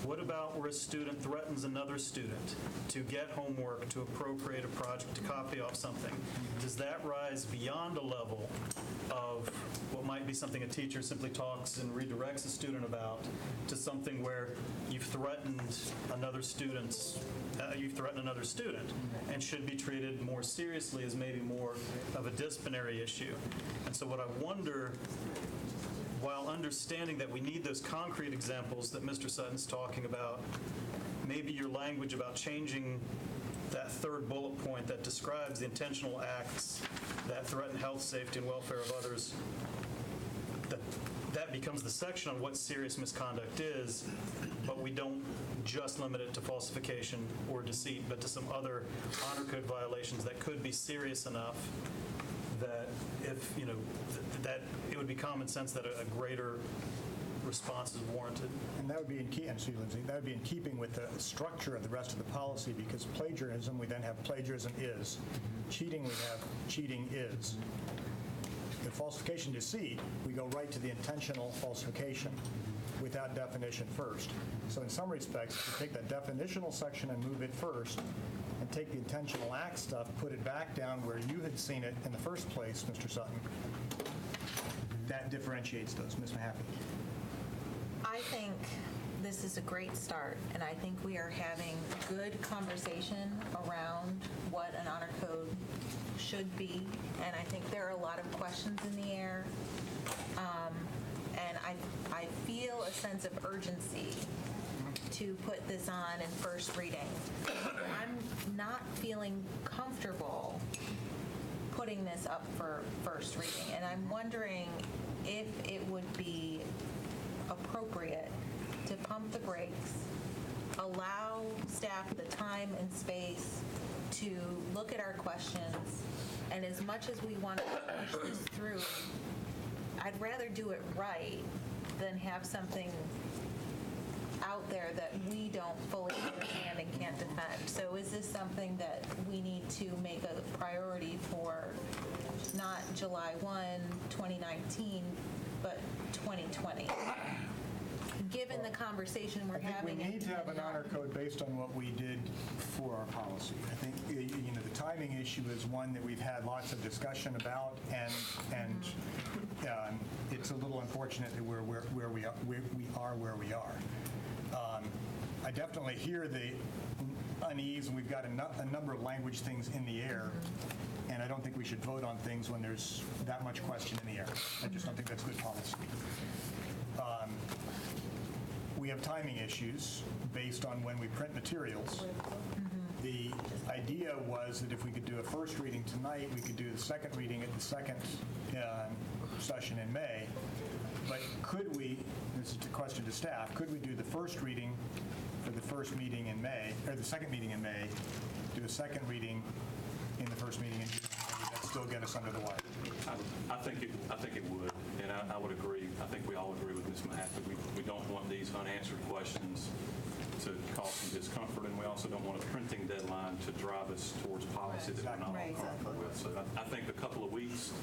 What about where a student threatens another student to get homework, to appropriate a project, to copy off something? Does that rise beyond a level of what might be something a teacher simply talks and redirects a student about to something where you've threatened another student and should be treated more seriously as maybe more of a disciplinary issue? And so what I wonder, while understanding that we need those concrete examples that Mr. Sutton's talking about, maybe your language about changing that third bullet point that describes the intentional acts that threaten health, safety, and welfare of others, that becomes the section on what serious misconduct is, but we don't just limit it to falsification or deceit, but to some other honor code violations that could be serious enough that if, that it would be common sense that a greater response is warranted. And that would be that would be in keeping with the structure of the rest of the policy, because plagiarism, we then have plagiarism is. Cheating, we have cheating is. The falsification deceit, we go right to the intentional falsification without definition first. So in some respects, to take that definitional section and move it first, and take the intentional act stuff, put it back down where you had seen it in the first place, Mr. Sutton, that differentiates those. Ms. Mahaffey. I think this is a great start, and I think we are having good conversation around what an honor code should be, and I think there are a lot of questions in the air, and I feel a sense of urgency to put this on in first reading. I'm not feeling comfortable putting this up for first reading, and I'm wondering if it would be appropriate to pump the brakes, allow staff the time and space to look at our questions, and as much as we want to push this through, I'd rather do it right than have something out there that we don't fully understand and can't defend. So is this something that we need to make a priority for not July 1, 2019, but 2020? Given the conversation we're having. I think we need to have an honor code based on what we did for our policy. I think the timing issue is one that we've had lots of discussion about, and it's a little unfortunate that we're where we are. I definitely hear the unease, and we've got a number of language things in the air, and I don't think we should vote on things when there's that much question in the air. I just don't think that's good policy. We have timing issues based on when we print materials. The idea was that if we could do a first reading tonight, we could do the second reading at the second session in May. But could we, this is a question to staff, could we do the first reading for the first meeting in May, or the second meeting in May, do a second reading in the first meeting in June? That's still get us under the wire? I think it would, and I would agree. I think we all agree with Ms. Mahaffey. We don't want these unanswered questions to cause some discomfort, and we also don't want a printing deadline to drive us towards policy that we're not all comfortable with. So I think a couple of weeks,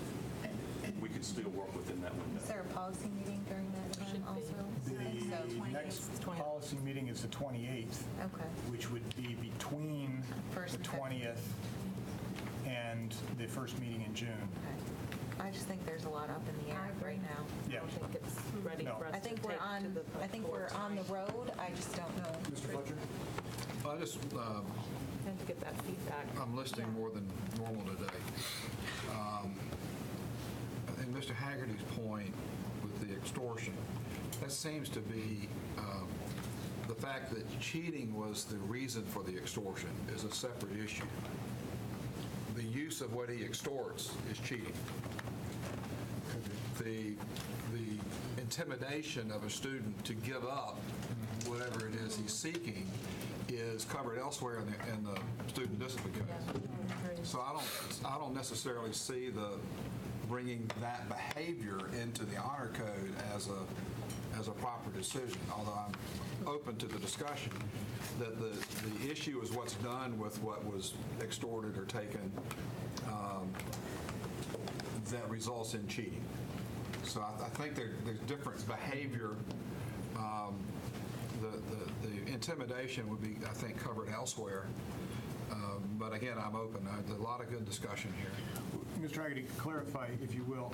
we could still work within that window. Is there a policy meeting during that time also? The next policy meeting is the 28th, Okay. which would be between First the and second. 20th and the first meeting in June. Okay. I just think there's a lot up in the air right now. Yeah. I don't think it's ready No. for us I to think take we're to on, the I think we're board on the tonight. road, I just don't know. Mr. Fletcher? I just, Had to get that feedback. I'm listening more than normal today. I think Mr. Haggerty's point with the extortion, that seems to be the fact that cheating was the reason for the extortion is a separate issue. The use of what he extorts is cheating. The intimidation of a student to give up whatever it is he's seeking is covered elsewhere in the student discipline code. So I don't necessarily see the bringing that behavior into the honor code as a proper decision, although I'm open to the discussion that the issue is what's done with what was extorted or taken that results in cheating. So I think there's different behavior. The intimidation would be, I think, covered elsewhere. But again, I'm open. There's a lot of good discussion here. Mr. Haggerty, clarify, if you will.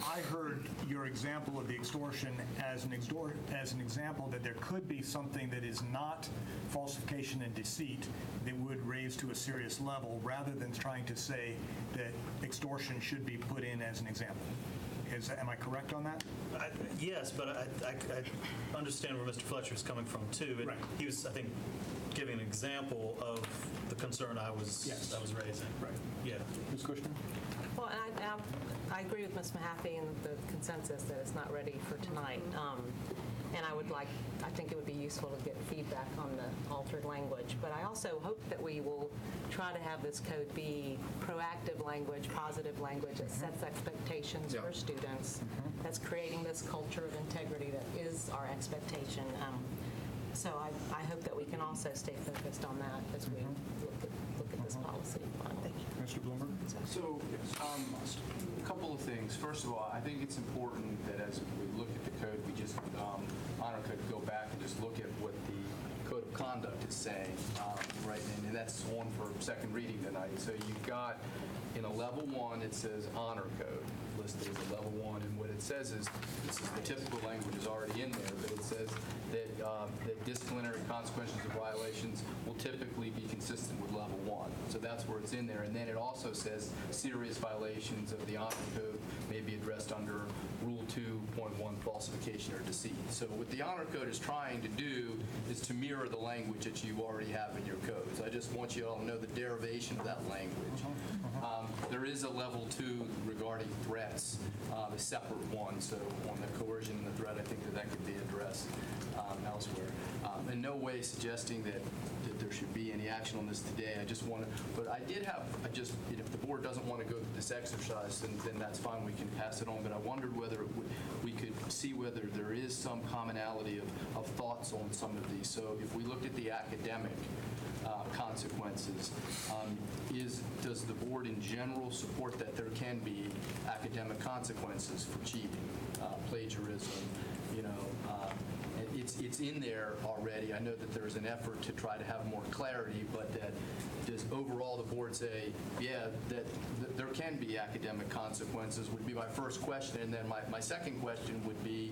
I heard your example of the extortion as an example that there could be something that is not falsification and deceit that would raise to a serious level, rather than trying to say that extortion should be put in as an example. Am I correct on that? Yes, but I understand where Mr. Fletcher is coming from, too. And Right. he was, I think, giving an example of the concern I was raising. Right. Yeah. Ms. Kushner? Well, and I agree with Ms. Mahaffey and the consensus that it's not ready for tonight. And I think it would be useful to get feedback on the altered language. But I also hope that we will try to have this code be proactive language, positive language that sets expectations for students, that's creating this culture of integrity that is our expectation. So I hope that we can also stay focused on that as we look at this policy finally. Mr. Bloomberg? So, a couple of things. First of all, I think it's important that as we look at the code, we just, honor code, go back and just look at what the code of conduct is saying, right? And that's on for second reading tonight. So you've got, in a level 1, it says honor code listed as a level 1, and what it says is, this is the typical language is already in there, but it says that disciplinary consequences of violations will typically be consistent with level 1. So that's where it's in there. And then it also says serious violations of the honor code may be addressed under Rule 2.1, falsification or deceit. So what the honor code is trying to do is to mirror the language that you already have in your codes. I just want you all to know the derivation of that language. There is a level 2 regarding threats, a separate one. So on the coercion and the threat, I think that could be addressed elsewhere. In no way suggesting that there should be any action on this today. I just want to, but I did have, if the board doesn't want to go through this exercise, then that's fine, we can pass it on. But I wondered whether we could see whether there is some commonality of thoughts on some of these. So if we looked at the academic consequences, does the board in general support that there can be academic consequences for cheating, plagiarism, it's in there already. I know that there's an effort to try to have more clarity, but that does overall the board say, yeah, that there can be academic consequences would be my first question. And then my second question would be,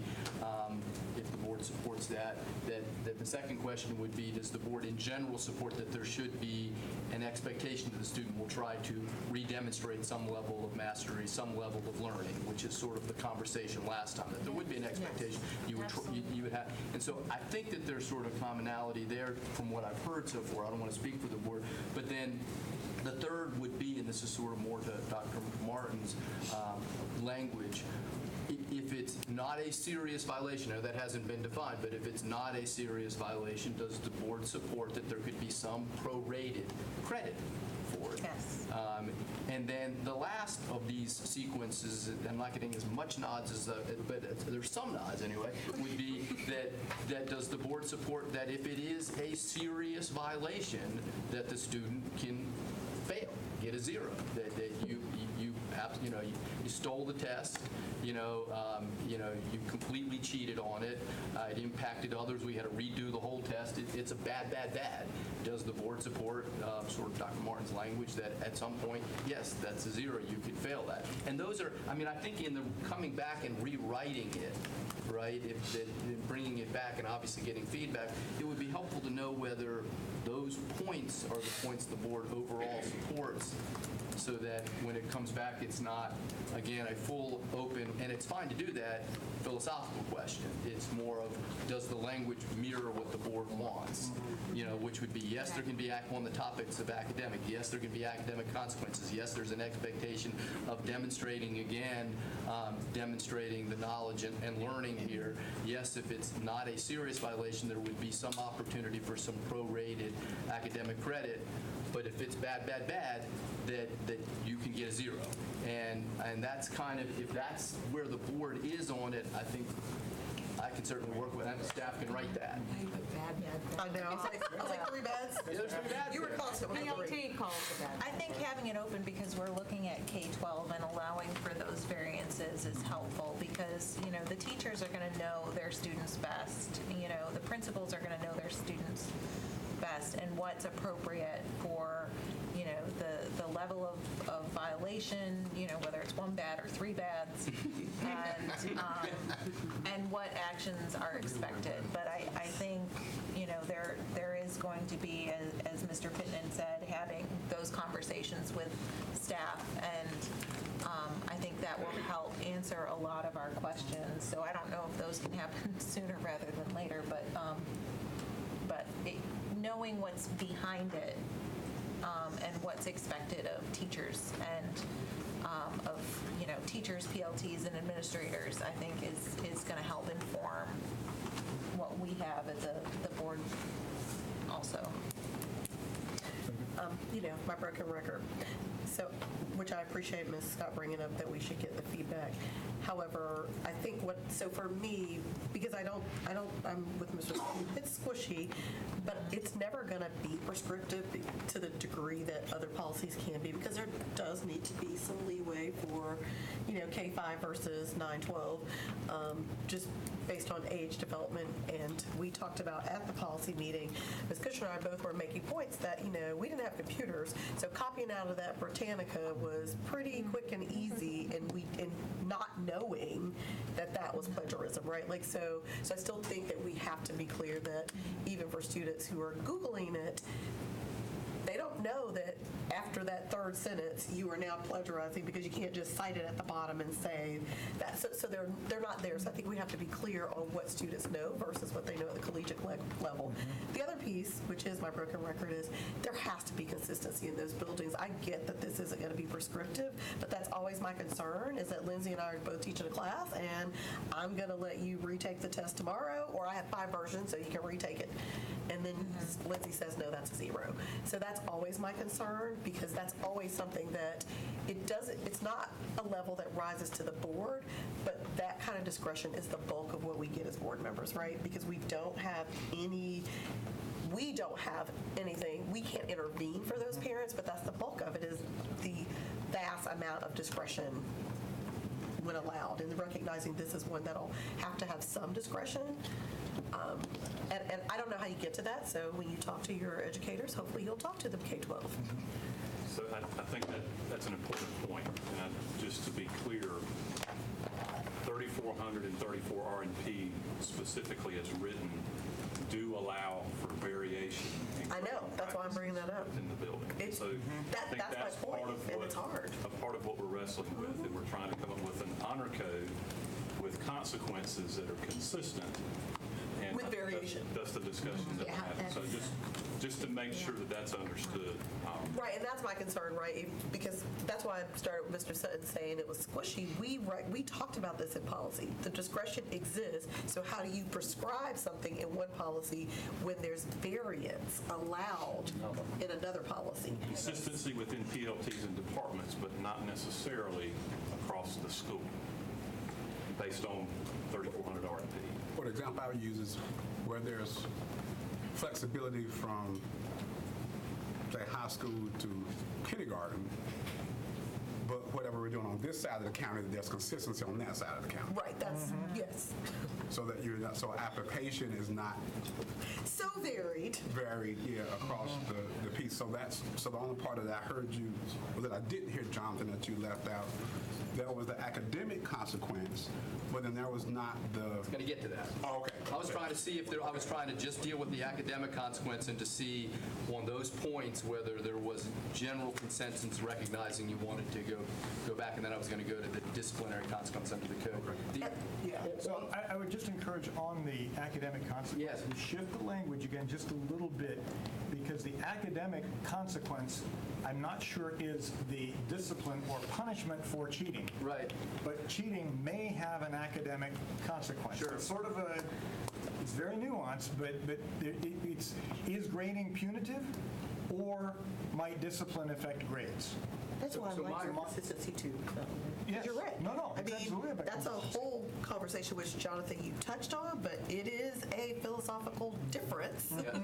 if the board supports that the second question would be, does the board in general support that there should be an expectation that the student will try to re-demonstrate some level of mastery, some level of learning, which is sort of the conversation last time, that there would be an expectation you would have. And so I think that there's sort of commonality there from what I've heard so far. I don't want to speak for the board. But then the third would be, and this is sort of more to Dr. Martin's language, if it's not a serious violation, now that hasn't been defined, but if it's not a serious violation, does the board support that there could be some prorated credit for board. Yes. And then the last of these sequences, I'm not getting as much nods as, but there's some nods anyway, would be that does the board support that if it is a serious violation, that the student can fail, get a 0, that you stole the test, you completely cheated on it, it impacted others, we had to redo the whole test, it's a bad, bad, bad. Does the board support sort of Dr. Martin's language that at some point, yes, that's a 0, you could fail that? And those are, I think in the coming back and rewriting it, right, bringing it back and obviously getting feedback, it would be helpful to know whether those points are the points the board overall supports, so that when it comes back, it's not, again, a full, open, and it's fine to do that, philosophical question. It's more of, does the language mirror what the board wants? Which would be, yes, there can be on the topics of academic. Yes, there can be academic consequences. Yes, there's an expectation of demonstrating, again, demonstrating the knowledge and learning here. Yes, if it's not a serious violation, there would be some opportunity for some prorated academic credit. But if it's bad, bad, bad, that you can get a 0. And that's kind of, if that's where the board is on it, I think I can certainly work with that. Staff can write that. I know. I was like 3 bads. There's 3 bads. You were close to it. PLT calls it that. I think having it open, because we're looking at K-12 and allowing for those variances, is helpful, because, the teachers are going to know their students best. The principals are going to know their students best and what's appropriate for, the level of violation, whether it's 1 bad or 3 bads, and what actions are expected. But I think, there is going to be, as Mr. Pittman said, having those conversations with staff, and I think that will help answer a lot of our questions. So I don't know if those can happen sooner rather than later, but knowing what's behind it, and what's expected of teachers and of teachers, PLTs, and administrators, I think is going to help inform what we have as the board also. My broken record. So, which I appreciate Ms. Scott bringing up, that we should get the feedback. However, I think so for me, because I'm with Mr. Scott, it's squishy, but it's never going to be prescriptive to the degree that other policies can be, because there does need to be some leeway for, K-5 versus 9-12, just based on age development. And we talked about at the policy meeting, Ms. Kushner and I both were making points that, we didn't have computers, so copying out of that Britannica was pretty quick and easy, and not knowing that was plagiarism, right? So I still think that we have to be clear that even for students who are Googling it, they don't know that after that 3rd sentence, you are now plagiarizing, because you can't just cite it at the bottom and say that. So they're not there. So I think we have to be clear on what students know versus what they know at the collegiate level. The other piece, which is my broken record, is there has to be consistency in those buildings. I get that this isn't going to be prescriptive, but that's always my concern, is that Lindsay and I are both teaching a class, and I'm going to let you retake the test tomorrow, or I have 5 versions, so you can retake it. And then Lindsay says, no, that's a 0. So that's always my concern, because that's always something that it's not a level that rises to the board, but that kind of discretion is the bulk of what we get as board members, right? Because we don't have anything. We can't intervene for those parents, but that's the bulk of it, is the vast amount of discretion when allowed, and recognizing this is one that'll have to have some discretion. And I don't know how you get to that, so when you talk to your educators, hopefully you'll talk to the K-12. So I think that's an important point. And just to be clear, 3400 and 34 R&P specifically as written do allow for variation. I know, that's why I'm bringing that up. Within the building. That's my point, and it's hard. A part of what we're wrestling with, and we're trying to come up with an honor code with consequences that are consistent. And With variation. That's the discussions that we're having. So just just to make sure that that's understood. Right, and that's my concern, right? Because that's why I started with Mr. Sutton saying it was squishy. We talked about this in policy. The discretion exists, so how do you prescribe something in one policy when there's variance allowed in another policy? Consistency within PLTs and departments, but not necessarily across the school, based on 3400 RP. For the example I would use is where there's flexibility from, say, high school to kindergarten, but whatever we're doing on this side of the county, there's consistency on that side of the county. Right, that's, yes. So that you're not, so application is not So varied. across the piece. So the only part of that I heard you, or that I didn't hear, Jonathan, that you left out, there was the academic consequence, but then there was not the. Going to get to that. Oh, okay. I was trying to see if I was trying to just deal with the academic consequence and to see on those points whether there was general consensus recognizing you wanted to go back, and then I was going to go to the disciplinary consequence under the code. So I would just encourage on the academic consequence, Yes. to shift the language again just a little bit, because the academic consequence, I'm not sure is the discipline or punishment for cheating. Right. But cheating may have an academic consequence. Sure. It's sort of it's very nuanced, but is grading punitive, or might discipline affect grades? That's why I So like your my- consistency too. Yes. You're right. No, I it's mean, absolutely about that's a consistency. whole conversation which, Jonathan, you touched on, but it is a philosophical difference. Yeah.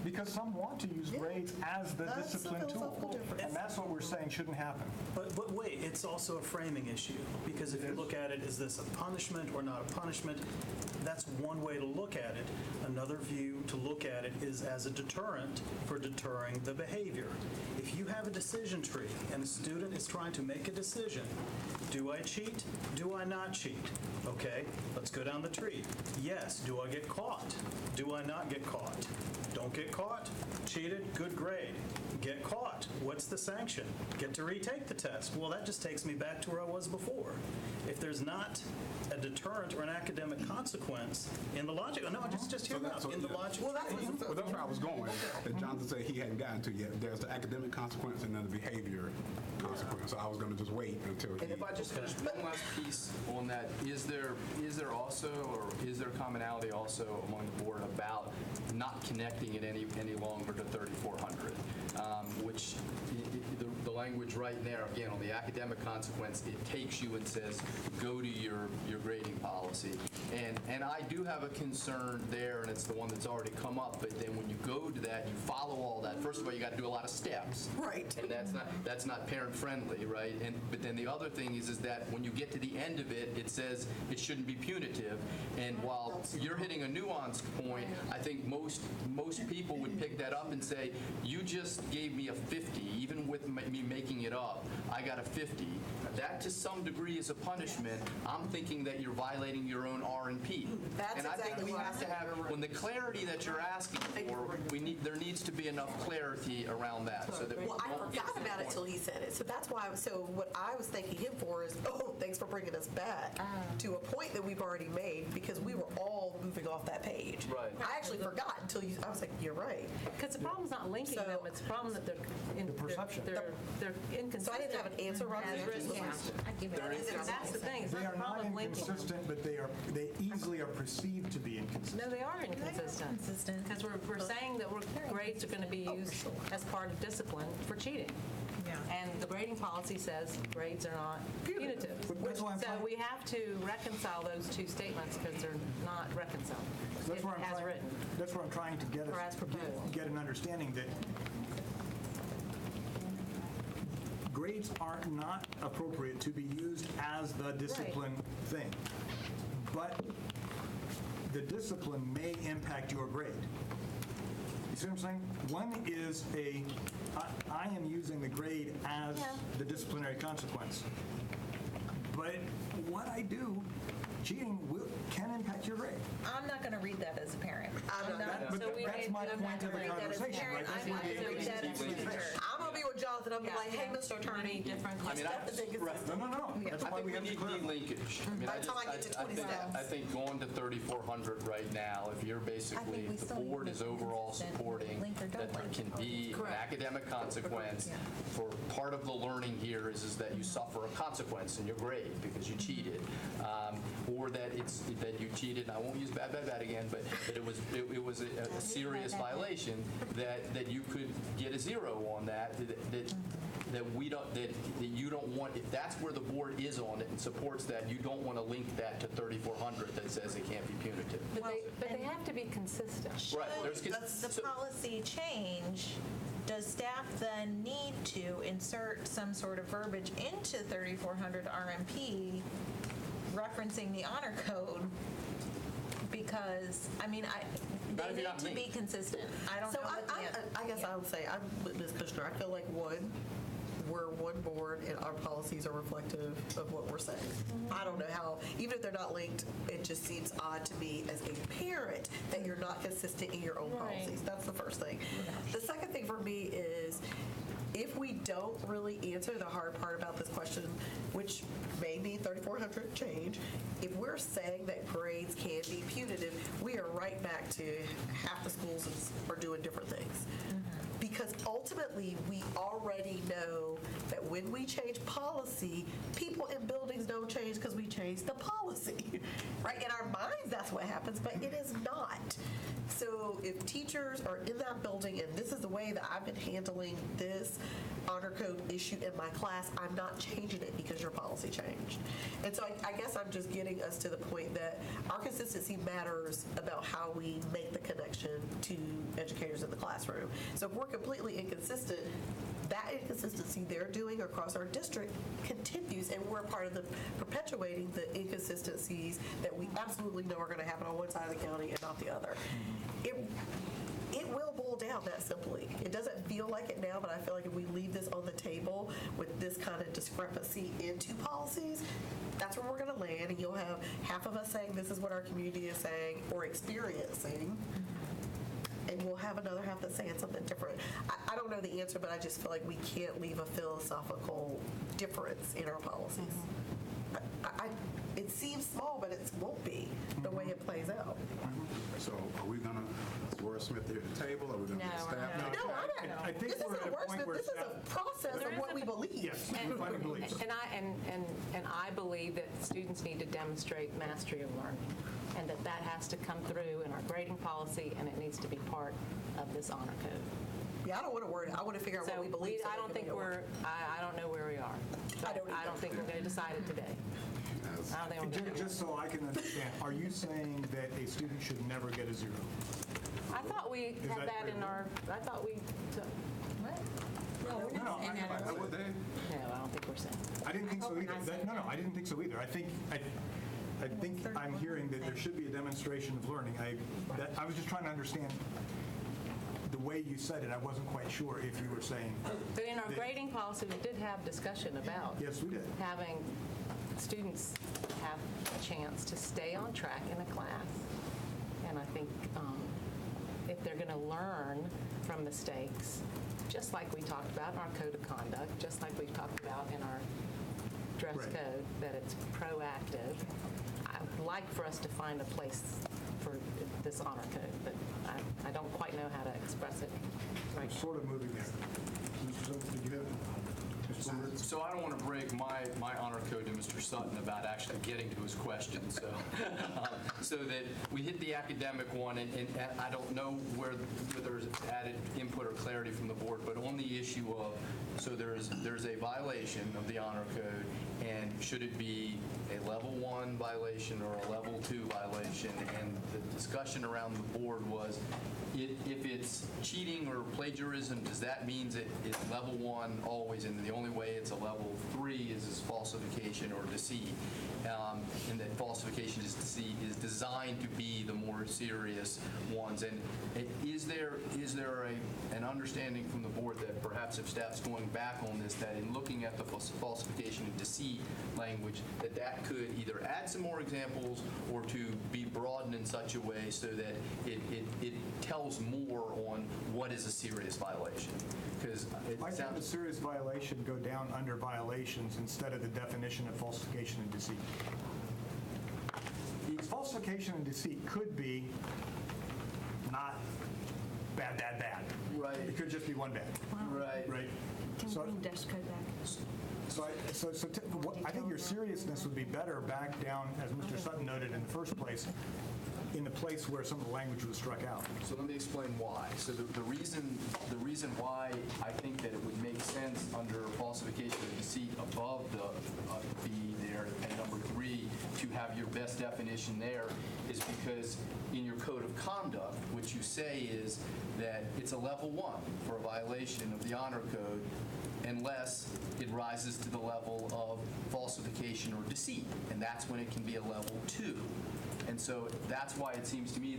Because some want to use grades as the That's a discipline philosophical tool. difference. And that's what we're saying shouldn't happen. But wait, it's also a framing issue, because if you look at it, is this a punishment or not a punishment? That's one way to look at it. Another view to look at it is as a deterrent for deterring the behavior. If you have a decision tree and a student is trying to make a decision, do I cheat? Do I not cheat? Okay, let's go down the tree. Yes, do I get caught? Do I not get caught? Don't get caught, cheated, good grade. Get caught, what's the sanction? Get to retake the test. Well, that just takes me back to where I was before. If there's not a deterrent or an academic consequence in the logic, no, just hear me out. In the logic. Well, that's where I was going. That Jonathan said he hadn't gotten to yet. There's the academic consequence and then the behavior consequence. So I was going to just wait until he. And if I just finish one last piece on that, is there also, or is there commonality also among the board about not connecting it any longer to 3400, which the language right there, again, on the academic consequence, it takes you and says, go to your grading policy. And I do have a concern there, and it's the one that's already come up, but then when you go to that, you follow all that. First of all, you got to do a lot of steps. Right. And that's not parent-friendly, right? But then the other thing is that when you get to the end of it, it says it shouldn't be punitive. And while you're hitting a nuanced point, I think most people would pick that up and say, you just gave me a 50, even with me making it up, I got a 50. That to some degree is a punishment. I'm thinking that you're violating your own R&P. That's and I think exactly we what have to have, when the clarity that you're asking for, there needs to be enough clarity around that. So that Well, I forgot about it till he said it. So that's why, so what I was thanking him for is, oh, thanks for bringing us back to a point that we've already made, because we were all moving off that page. Right. I actually forgot until I was like, you're right. Because the problem's not linking them, it's the problem that The perception. they're inconsistent. So I didn't have an answer, Roger. As written. That's the thing, it's They not are a not problem linking them. inconsistent, but they easily are perceived to be inconsistent. No, they are inconsistent. Because we're saying that grades are going to be used as part of discipline for cheating. Yeah. And the grading policy says grades are not punitive. That's why I'm So trying- we have to reconcile those two statements because they're not reconciled. That's where I'm As trying. written. That's where I'm trying to get Or as proposed. get an understanding that grades are not appropriate to be used as the discipline thing, but the discipline may impact your grade. You see what I'm saying? One is I am using the grade as the disciplinary consequence. But what I do cheating can impact your grade. I'm not going to read that as a parent. I'm not. But that's my point of the conversation, right? That's I'm what not the going to read that as a teacher. I'm going to be with Jonathan. I'm like, hey, Mr. Attorney. I mean, No. That's I why think we we have the need crowd. delinkage. I mean, By the time I get to 20 steps. I think going to 3,400 right now, if you're basically, if the board is overall supporting that there can be an academic consequence for part of the learning here is that you suffer a consequence in your grade because you cheated, or that you cheated, and I won't use bad again, but that it was a serious violation, that you could get a 0 on that you don't want, if that's where the board is on it and supports that, you don't want to link that to 3,400 that says it can't be punitive. But they have to be consistent. Right. Should the policy change, does staff then need to insert some sort of verbiage into 3400 RMP referencing the honor code? Because, I mean, they need to be consistent. I don't know. I guess I would say, I'm with Ms. Kushner. I feel like we're one board and our policies are reflective of what we're saying. I don't know how, even if they're not linked, it just seems odd to me as a parent that you're not consistent in your own policies. That's the first thing. The second thing for me is, if we don't really answer the hard part about this question, which may be 3,400 change, if we're saying that grades can be punitive, we are right back to half the schools are doing different things. Because ultimately, we already know that when we change policy, people in buildings don't change because we changed the policy, right? In our minds, that's what happens, but it is not. So if teachers are in that building, and this is the way that I've been handling this honor code issue in my class, I'm not changing it because your policy changed. And so I guess I'm just getting us to the point that our consistency matters about how we make the connection to educators in the classroom. So if we're completely inconsistent, that inconsistency they're doing across our district continues, and we're part of the perpetuating the inconsistencies that we absolutely know are going to happen on one side of the county and not the other. It will boil down that simply. It doesn't feel like it now, but I feel like if we leave this on the table with this kind of discrepancy into policies, that's where we're going to land, and you'll have half of us saying this is what our community is saying or experiencing, and we'll have another half that's saying something different. I don't know the answer, but I just feel like we can't leave a philosophical difference in our policies. It seems small, but it won't be the way it plays out. So are we going to wordsmith here at the table? Are we going to get staff? No, I think this we're at isn't a point wordsmith. where This is a process of what we believe. Yes, what we believe. And I believe that students need to demonstrate mastery of learning, and that has to come through in our grading policy, and it needs to be part of this honor code. Yeah, I don't want to word it. I want to figure out what we believe. I don't think I don't know where we are. I don't think we're going to decide it today. I don't think we're going to. Just so I can understand, are you saying that a student should never get a 0? I thought we had that in our, I thought we took, No, we're not saying that. no, I don't think we're saying. I didn't think so either. No, I didn't think so either. I think I'm hearing that there should be a demonstration of learning. I was just trying to understand the way you said it. I wasn't quite sure if you were saying. But in our grading policy, we did have discussion about Yes, we did. having students have a chance to stay on track in a class. And I think if they're going to learn from mistakes, just like we talked about in our code of conduct, just like we've talked about in our dress Right. code, that it's proactive. I'd like for us to find a place for this honor code, but I don't quite know how to express it right We're now. sort of moving there. Mr. Sutton, did you have? Mr. Lewis? So I don't want to break my honor code to Mr. Sutton about actually getting to his question. So that we hit the academic one, and I don't know where there's added input or clarity from the board, but on the issue of, so there's a violation of the honor code, and should it be a level 1 violation or a level 2 violation? And the discussion around the board was, if it's cheating or plagiarism, does that mean that it's level 1 always, and the only way it's a level 3 is falsification or deceit? and that falsification is designed to be the more serious ones. And is there an understanding from the board that perhaps if staff's going back on this, that in looking at the falsification and deceit language, that could either add some more examples or to be broadened in such a way so that it tells more on what is a serious violation? Because Why can't the serious violation go down under violations instead of the definition of falsification and deceit? Falsification and deceit could be not bad, bad, bad. Right. It could just be one bad. Right. Right. Can we bring Desh code back? I think your seriousness would be better back down, as Mr. Sutton noted in the first place, in the place where some of the language was struck out. So let me explain why. So the reason why I think that it would make sense under falsification and deceit above the B there and number 3 to have your best definition there is because in your code of conduct, what you say is that it's a level 1 for a violation of the honor code unless it rises to the level of falsification or deceit, and that's when it can be a level 2. And so that's why it seems to me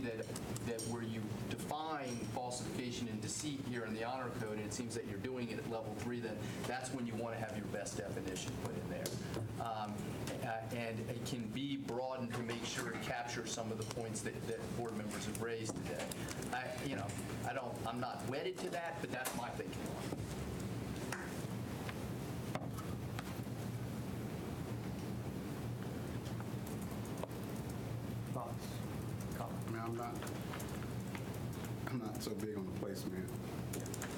that where you define falsification and deceit here in the honor code, and it seems that you're doing it at level 3, then that's when you want to have your best definition put in there. And it can be broadened to make sure it captures some of the points that board members have raised today. I'm not wedded to that, but that's my thinking on it. Thoughts? Comments? I mean, I'm not so big on the placement.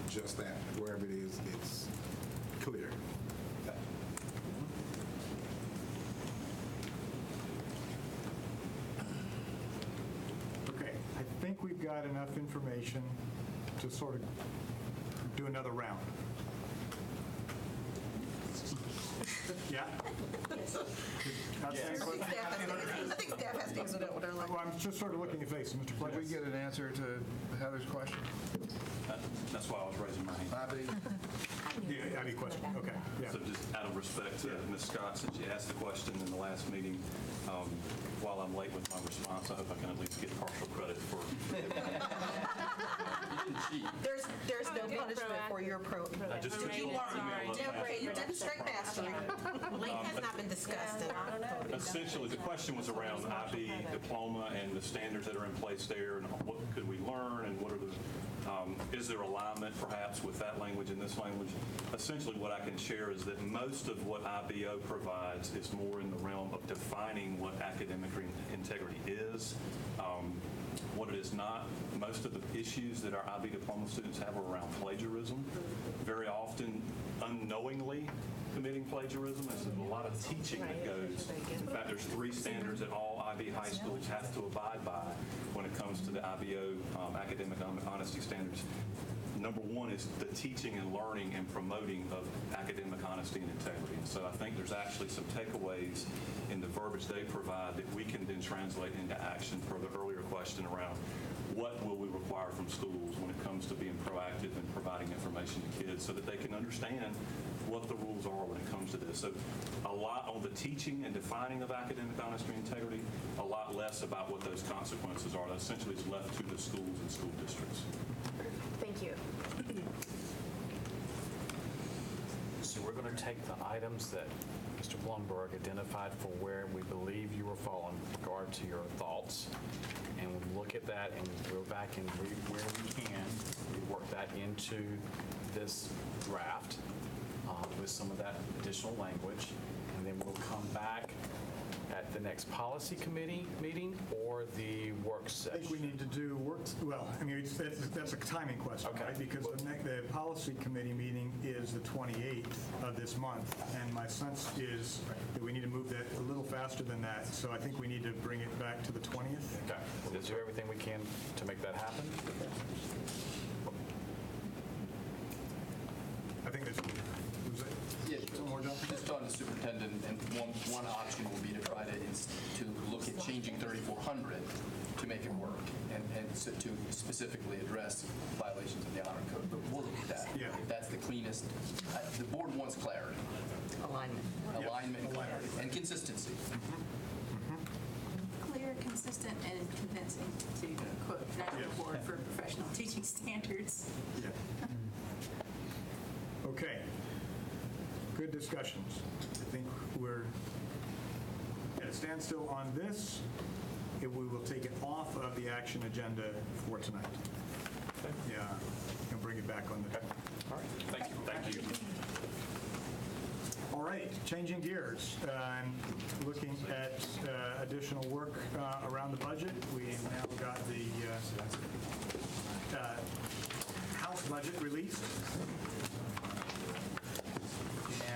Just that wherever it is, it's clear. Okay, I think we've got enough information to sort of do another round. Yeah? Outstanding question? I think staff has to answer that one. Well, I'm just sort of looking at faces. Mr. Pledge. Did we get an answer to Heather's question? That's why I was raising my hand. Yeah, I have a question. Okay. Yeah. So just out of respect to Ms. Scott, since you asked the question in the last meeting, while I'm late with my response, I hope I can at least get partial credit for. There's no punishment for your pro. I just took your email up. You demonstrate mastery. Late has not been discussed. Essentially, the question was around IB diploma and the standards that are in place there, and what could we learn, and what are the, is there alignment perhaps with that language and this language? Essentially, what I can share is that most of what IBO provides is more in the realm of defining what academic integrity is, what it is not. Most of the issues that our IB diploma students have are around plagiarism. Very often, unknowingly committing plagiarism. There's a lot of teaching that goes. In fact, there's 3 standards that all IB high schools have to abide by when it comes to the IBO academic honesty standards. Number 1 is the teaching and learning and promoting of academic honesty and integrity. And so I think there's actually some takeaways in the verbiage they provide that we can then translate into action for the earlier question around what will we require from schools when it comes to being proactive and providing information to kids so that they can understand what the rules are when it comes to this. So a lot on the teaching and defining of academic honesty and integrity, a lot less about what those consequences are. That essentially is left to the schools and school districts. Thank you. So we're going to take the items that Mr. Blumberg identified for where we believe you will fall in regard to your thoughts, and we'll look at that and go back and read where we can. We work that into this draft with some of that additional language, and then we'll come back at the next policy committee meeting or the work session. I think we need to do work, well, I mean, that's a timing question, Okay. right? Because the policy committee meeting is the 28th of this month, and my sense is that we need to move that a little faster than that, so I think we need to bring it back to the 20th. Okay, we'll do everything we can to make that happen. I think that's, was it? Yeah, just on the superintendent, and one option will be to try to look at changing 3400 to make it work, and so to specifically address violations of the honor code. But we'll look at that. Yeah. That's the cleanest. The board wants clarity. Alignment. Alignment, clarity, and consistency. consistent and convincing, to quote National Board for Professional Teaching Standards. Yeah. Okay. Good discussions. I think we're at a standstill on this. We will take it off of the action agenda for tonight. Yeah, and bring it back on the. All right, thank you. All right, changing gears and looking at additional work around the budget. We now got the House budget released.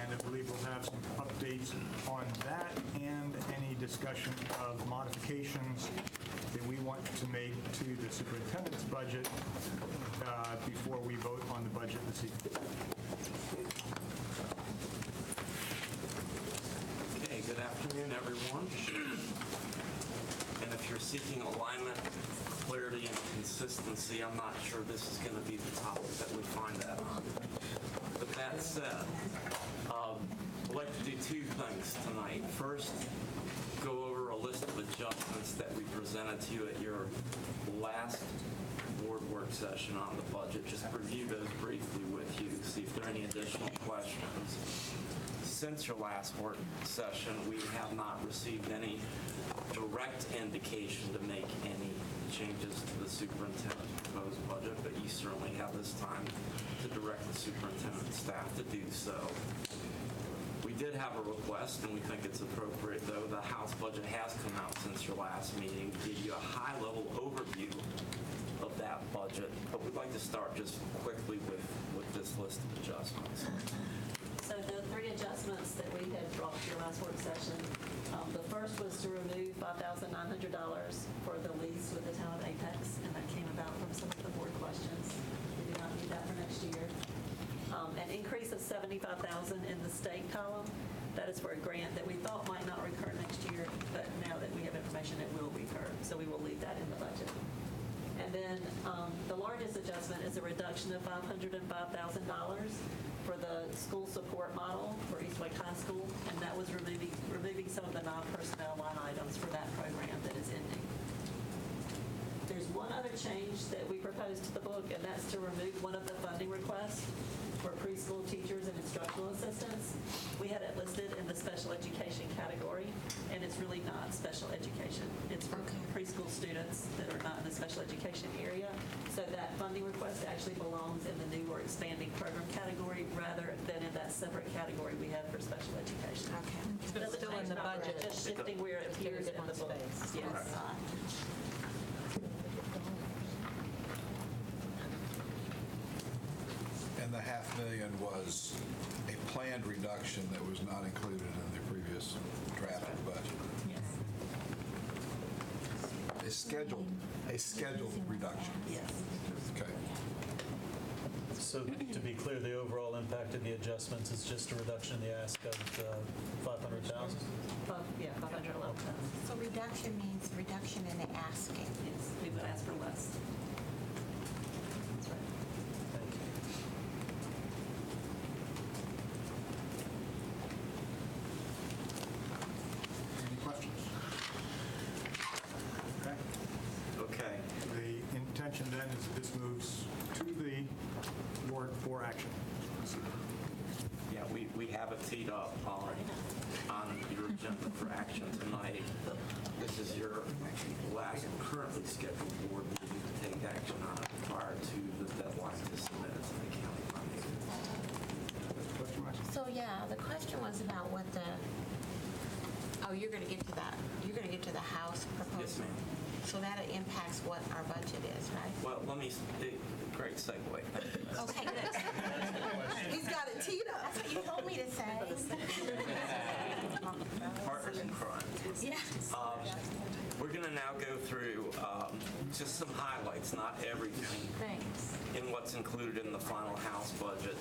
And I believe we'll have some updates on that and any discussion of modifications that we want to make to the superintendent's budget before we vote on the budget this evening. Okay, good afternoon, everyone. And if you're seeking alignment, clarity, and consistency, I'm not sure this is going to be the topic that we find that on. With that said, I'd like to do two things tonight. First, go over a list of adjustments that we presented to you at your last board work session on the budget. Just review those briefly with you, see if there are any additional questions. Since your last work session, we have not received any direct indication to make any changes to the superintendent's proposed budget, but you certainly have this time to direct the superintendent staff to do so. We did have a request, and we think it's appropriate, though. The House budget has come out since your last meeting to give you a high-level overview of that budget, but we'd like to start just quickly with this list of adjustments. So the three adjustments that we had brought to your last work session, the first was to remove $5,900 for the lease with the town of Apex, and that came about from some of the board questions. We do not need that for next year. An increase of $75,000 in the state column. That is for a grant that we thought might not recur next year, but now that we have information, it will recur. So we will leave that in the budget. And then the largest adjustment is a reduction of $505,000 for the school support model for East Wake High School, and that was removing some of the non-personnel line items for that program that is ending. There's one other change that we proposed to the book, and that's to remove one of the funding requests for preschool teachers and instructional assistants. We had it listed in the special education category, and it's really not special education. It's for preschool students that are not in the special education area. So that funding request actually belongs in the new or expanding program category rather than in that separate category we have for special education. Okay. But it's still in the budget, just shifting where it appears in the book. Yes. And the $500,000 was a planned reduction that was not included in the previous draft of the budget. Yes. A scheduled reduction. Yes. Okay. So to be clear, the overall impact of the adjustments is just a reduction in the ask of $500,000? Yeah, $511,000. So reduction means reduction in the asking. Yes, we would ask for less. That's right. Thank you. Any questions? Okay. Okay. The intention then is that this moves to the board for action. Yeah, we have it teed up on your agenda for action tonight. This is your last currently scheduled board meeting to take action on it prior to the deadline to submit it to the county funding. So yeah, the question was about what the, you're going to get to that. You're going to get to the House proposal. Yes, ma'am. So that impacts what our budget is, right? Well, great segue. Okay, good. He's got it teed up. That's what you told me to say. Partners in crime. Yes. We're going to now go through just some highlights, not everything, Thanks. in what's included in the final House budget.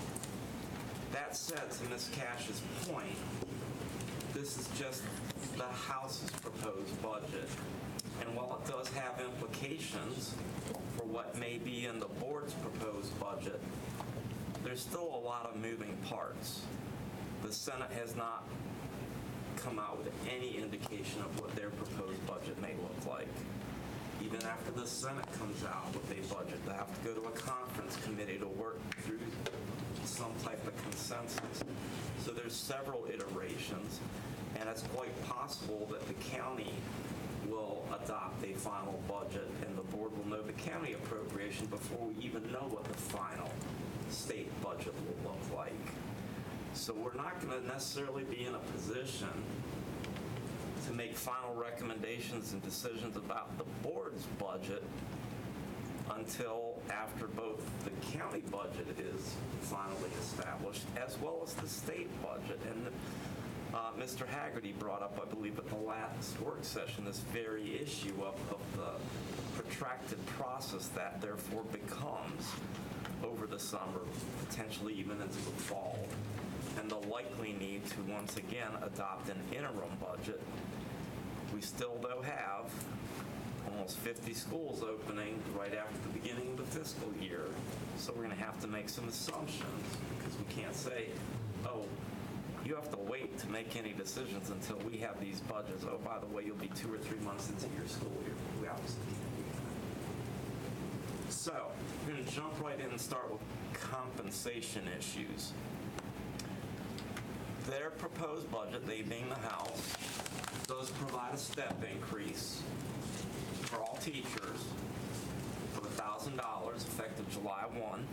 That said, to Ms. Cash's point, this is just the House's proposed budget. And while it does have implications for what may be in the board's proposed budget, there's still a lot of moving parts. The Senate has not come out with any indication of what their proposed budget may look like. Even after the Senate comes out with a budget, they have to go to a conference committee to work through some type of consensus. So there's several iterations, and it's quite possible that the county will adopt a final budget, and the board will know the county appropriation before we even know what the final state budget will look like. So we're not going to necessarily be in a position to make final recommendations and decisions about the board's budget until after both the county budget is finally established as well as the state budget. And Mr. Haggerty brought up, I believe, at the last work session, this very issue of the protracted process that therefore becomes over the summer, potentially even into the fall, and the likely need to once again adopt an interim budget. We still, though, have almost 50 schools opening right after the beginning of the fiscal year. So we're going to have to make some assumptions, because we can't say, oh, you have to wait to make any decisions until we have these budgets. Oh, by the way, you'll be 2 or 3 months into your school year. We obviously can't do that. So we're going to jump right in and start with compensation issues. Their proposed budget, they being the House, does provide a step increase for all teachers of $1,000 effective July 1.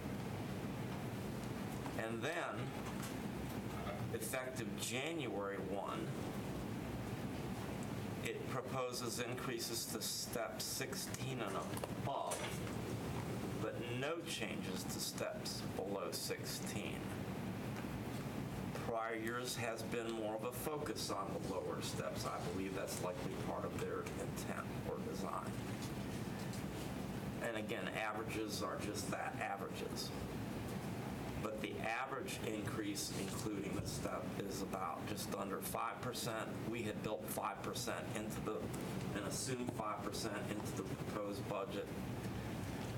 And then, effective January 1, it proposes increases to step 16 and above, but no changes to steps below 16. Prior years has been more of a focus on the lower steps. I believe that's likely part of their intent or design. And again, averages are just that, averages. But the average increase, including the step, is about just under 5%. We had built 5% and assumed 5% into the proposed budget.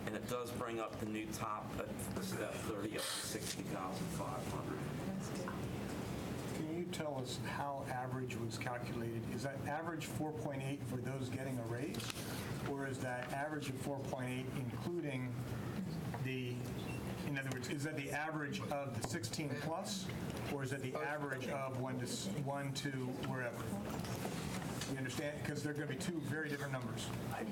And it does bring up the new top at step 30 up to 60,500. Can you tell us how average was calculated? Is that average 4.8 for those getting a raise? Or is that average of 4.8 including in other words, is that the average of the 16 plus? Or is it the average of 1 to wherever? You understand? Because they're going to be two very different numbers. I'm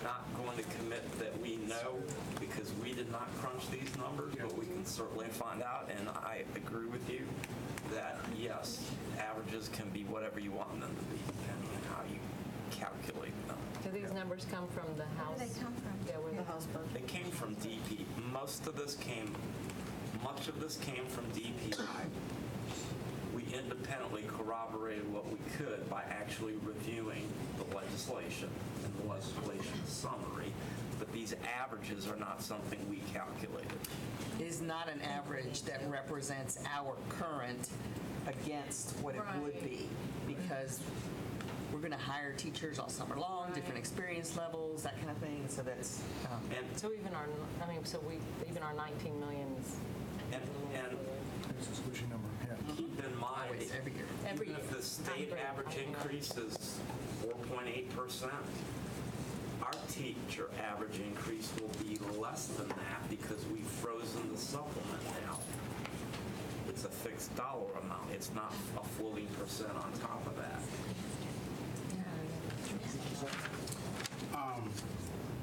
not going to commit that we know, because we did not crunch these numbers, but we can certainly find out. And I agree with you that, yes, averages can be whatever you want them to be, depending on how you calculate them. Do these numbers come from the House? Where do they come from? Yeah, where the House budget? They came from DP. Much of this came from DPI. We independently corroborated what we could by actually reviewing the legislation and the legislation summary, but these averages are not something we calculated. Is not an average that represents our current against what it would be, because we're going to hire teachers all summer long, different experience levels, that kind of thing. So that's so even our, even our 19 million is. And keep in mind, even if the state average increase is 4.8%, our teacher average increase will be less than that because we've frozen the supplement now. It's a fixed dollar amount. It's not a floating percent on top of that.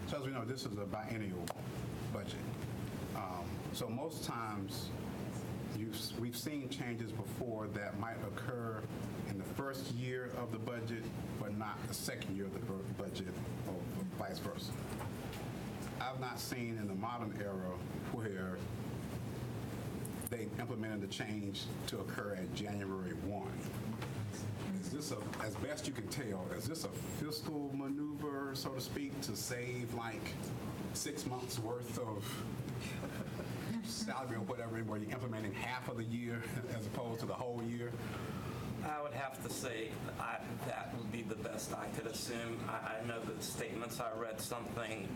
So as we know, this is a biennial budget. So most times, we've seen changes before that might occur in the first year of the budget, but not the second year of the budget, or vice versa. I've not seen in the modern era where they implemented the change to occur at January 1. Is this, as best you can tell, is this a fiscal maneuver, so to speak, to save like 6 months worth of salary or whatever, where you're implementing half of the year as opposed to the whole year? I would have to say that would be the best I could assume. I know the statements I read something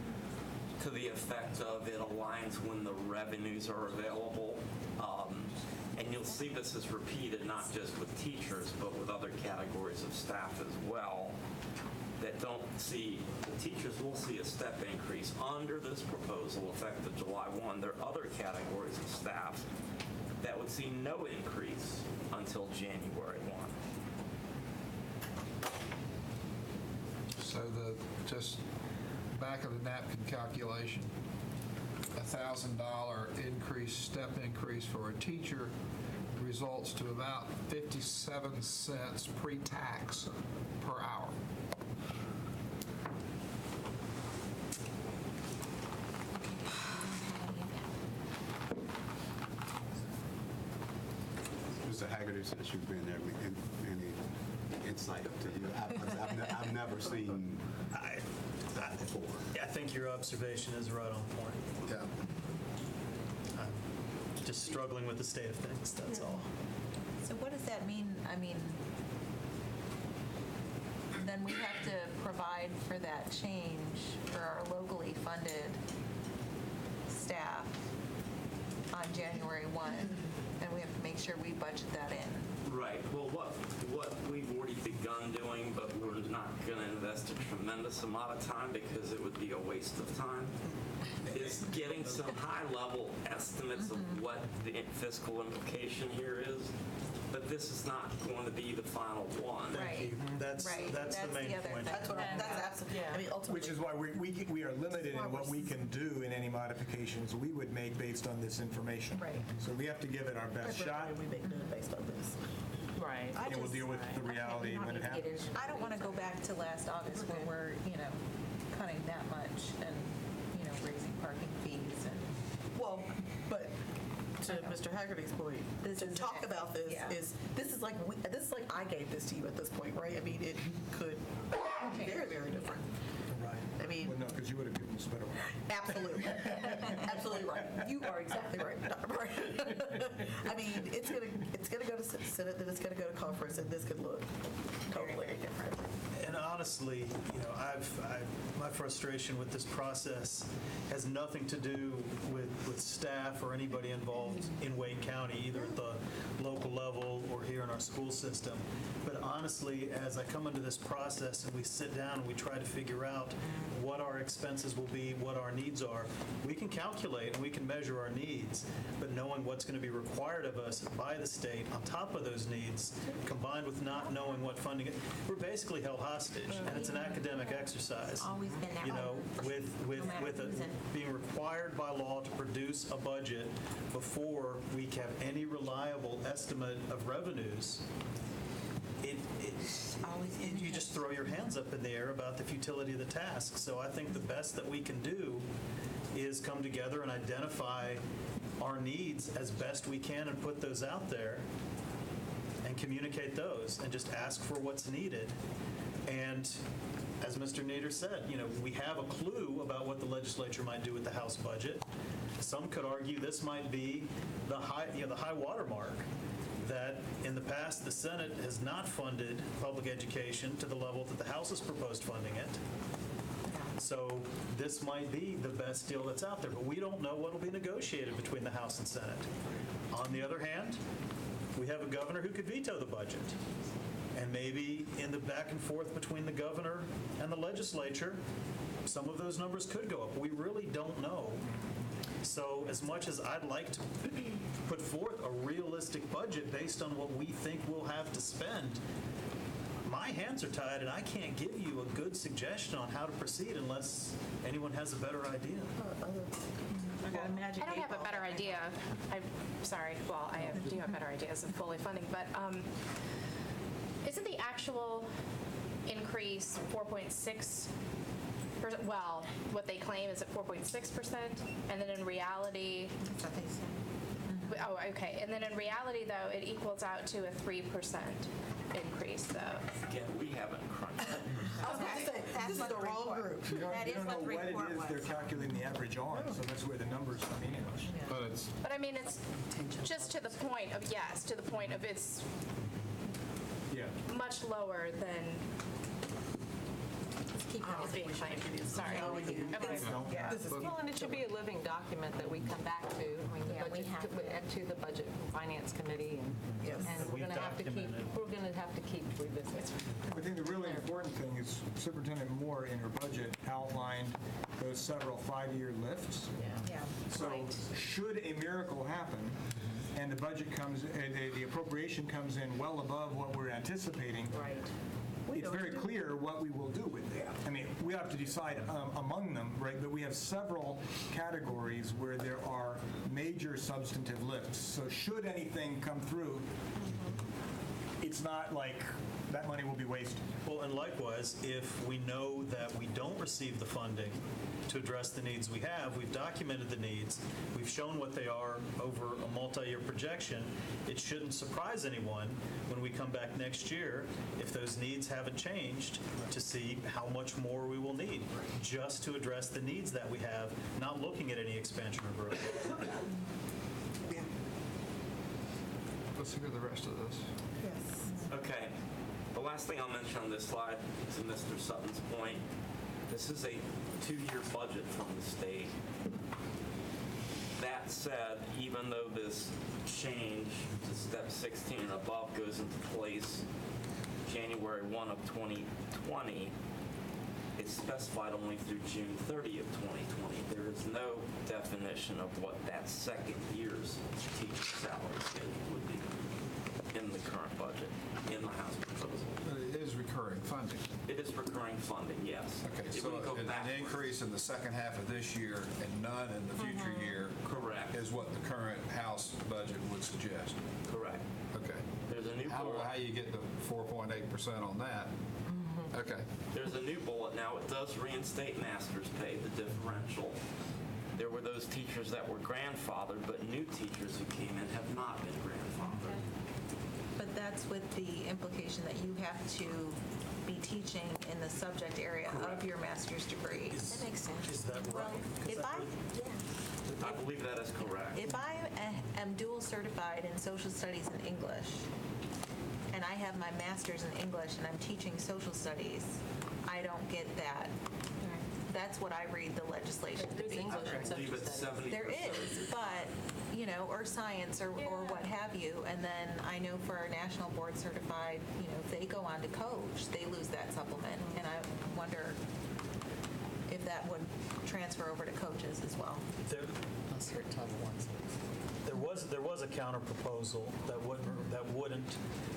to the effect of it aligns when the revenues are available. And you'll see this is repeated not just with teachers, but with other categories of staff as well, that don't see, the teachers will see a step increase under this proposal effective July 1. There are other categories of staff that would see no increase until January 1. So just back of the napkin calculation, $1,000 increase, step increase for a teacher results to about 57 cents pre-tax per hour. Mr. Haggerty, since you've been there, any insight to you? I've never seen that before. I think your observation is right on point. Yeah. I'm just struggling with the state of things, that's all. So what does that mean? I mean, then we have to provide for that change for our locally funded staff on January 1, and we have to make sure we budget that in. Right. Well, what we've already begun doing, but we're not going to invest a tremendous amount of time because it would be a waste of time, is getting some high-level estimates of what the fiscal implication here is. But this is not going to be the final one. Thank you. That's the main point. That's absolutely, I mean, ultimately. Which is why we are limited in what we can do in any modifications we would make based on this information. Right. So we have to give it our best shot, We make it based on this. Right. and we'll deal with the reality when it happens. I don't want to go back to last August where we're, cutting that much and, raising parking fees and. Well, but to Mr. Haggerty's point, to talk about this this is like I gave this to you at this point, right? I mean, it could be very, very different. Right. I mean, Well, no, because you would have given us a better one. absolutely, absolutely right. You are exactly right. Right. I mean, it's gonna go to Senate, then it's gonna go to conference, and this could look totally different. And honestly, my frustration with this process has nothing to do with staff or anybody involved in Wayne County, either at the local level or here in our school system. But honestly, as I come into this process and we sit down and we try to figure out what our expenses will be, what our needs are, we can calculate and we can measure our needs, but knowing what's going to be required of us by the state on top of those needs, combined with not knowing what funding, we're basically held hostage, and it's an academic exercise. Always been that way. With being required by law to produce a budget before we have any reliable estimate of revenues, you just throw your hands up in the air about the futility of the task. So I think the best that we can do is come together and identify our needs as best we can and put those out there and communicate those and just ask for what's needed. And as Mr. Nader said, we have a clue about what the legislature might do with the House budget. Some could argue this might be the high water mark, that in the past the Senate has not funded public education to the level that the House has proposed funding it. So this might be the best deal that's out there, but we don't know what will be negotiated between the House and Senate. On the other hand, we have a governor who could veto the budget. And maybe in the back and forth between the governor and the legislature, some of those numbers could go up. We really don't know. So as much as I'd like to put forth a realistic budget based on what we think we'll have to spend, my hands are tied and I can't give you a good suggestion on how to proceed unless anyone has a better idea. I got a magic I don't have a better idea. I'm sorry. Well, I do have better ideas of fully funding, but isn't the actual increase 4.6%? Well, what they claim is at 4.6%, and then in reality, That's what they said. oh, okay, and then in reality, though, it equals out to a 3% increase, though. Again, we haven't crunched that. I was going to say, this is the wrong group. You That is don't know what the what it report is they're was. calculating the average on, so that's where the numbers are meaningless. But I mean, it's just to the point of, it's Yeah. much lower than It's being claimed. Sorry. Okay. Well, and it should be a living document that we come back to, I mean, to the Budget and Finance Committee, and we're going to have to keep revisiting. I think the really important thing is Superintendent Moore in her budget outlined those several 5-year lifts. Yeah. So should a miracle happen and the budget comes, the appropriation comes in well above what we're anticipating, Right. it's very clear what we will do with it. I mean, we have to decide among them, right? But we have several categories where there are major substantive lifts. So should anything come through, it's not like that money will be wasted. Well, and likewise, if we know that we don't receive the funding to address the needs we have, we've documented the needs, we've shown what they are over a multi-year projection, it shouldn't surprise anyone when we come back next year, if those needs haven't changed, to see how much more we will need, just to address the needs that we have, not looking at any expansion or growth. Let's hear the rest of this. Okay. The last thing I'll mention on this slide, to Mr. Sutton's point, this is a 2-year budget from the state. That said, even though this change to step 16 and above goes into place January 1 of 2020, it's specified only through June 30 of 2020. There is no definition of what that second year's teacher salary schedule would be in the current budget, in the House proposal. But it is recurring funding. It is recurring funding, yes. Okay, It so wouldn't go an backwards. increase in the second half of this year and none in the future year Correct. is what the current House budget would suggest. Correct. Okay. There's a new I don't know bullet. how you get to 4.8% on that. Okay. There's a new bullet now. It does reinstate master's pay, the differential. There were those teachers that were grandfathered, but new teachers who came in have not been grandfathered. But that's with the implication that you have to be teaching in the subject area of your master's degree. That makes sense. Is that right? If I believe that is correct. If I am dual certified in social studies and English, and I have my master's in English and I'm teaching social studies, I don't get that. That's what I read the legislation to There's be. English and I believe social it's studies. 70%. There is, but, or science or what have you. And then I know for our national board certified, if they go on to coach, they lose that supplement. And I wonder if that would transfer over to coaches as well. Unless you're at Title I. There was a counter proposal that wouldn't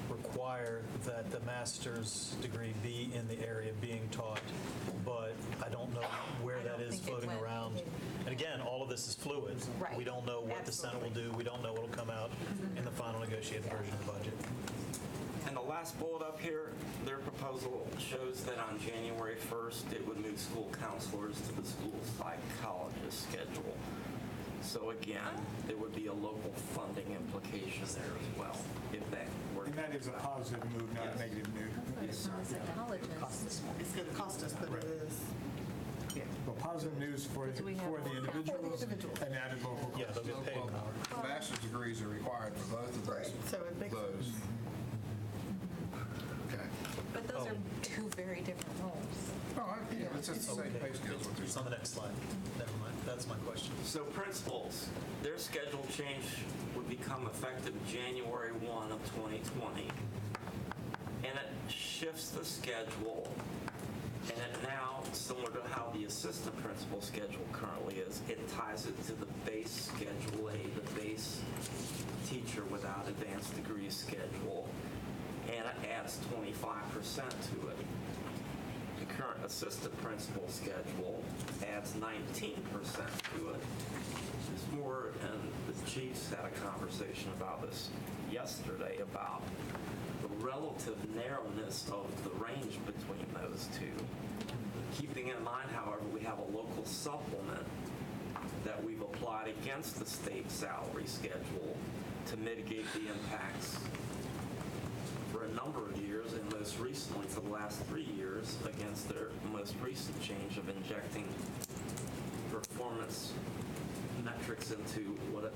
require that the master's degree be in the area being taught, but I don't know where that is think it floating went. around. And again, all of this is fluid. Right. We don't know what the Senate will do. We don't know what will come out in the final negotiated version of the budget. And the last bullet up here, their proposal shows that on January 1st, it would move school counselors to the school psychologist schedule. So again, there would be a local funding implication there as well, if that were. And that is a positive move, not a negative move. Yes, sir. Psychologists. It's going to cost us, but it is. Well, positive news for the individuals and added local Yeah, costs. they'll get paid more. Master's degrees are required for both of those. So it makes Those. Okay. But those are two very different roles. Yeah, it's just the same pay scales. what they're It's on the next slide. Never mind. That's my question. So principals, their schedule change would become effective January 1 of 2020. And it shifts the schedule, and it now, similar to how the assistant principal schedule currently is, it ties it to the base Schedule A, the base teacher without advanced degree schedule, and it adds 25% to it. The current assistant principal schedule adds 19% to it. There's more, and the chiefs had a conversation about this yesterday, about the relative narrowness of the range between those two. Keeping in mind, however, we have a local supplement that we've applied against the state salary schedule to mitigate the impacts for a number of years, and most recently for the last 3 years against their most recent change of injecting performance metrics into what a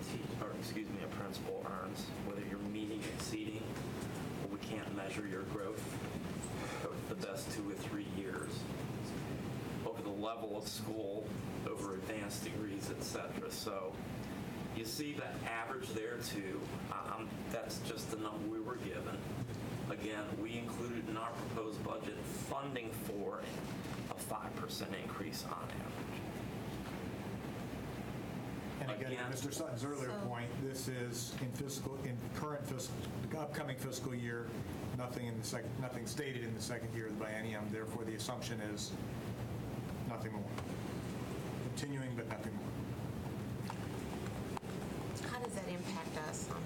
principal earns, whether you're meeting, exceeding, or we can't measure your growth over the best 2 or 3 years. level of school over advanced degrees, et cetera. So you see the average there too. That's just the number we were given. Again, we included in our proposed budget funding for a 5% increase on average. And again, Mr. Sutton's earlier point, this is the upcoming fiscal year, nothing stated in the second year of the biennium. Therefore, the assumption is nothing more. Continuing, but nothing more. How does that impact us on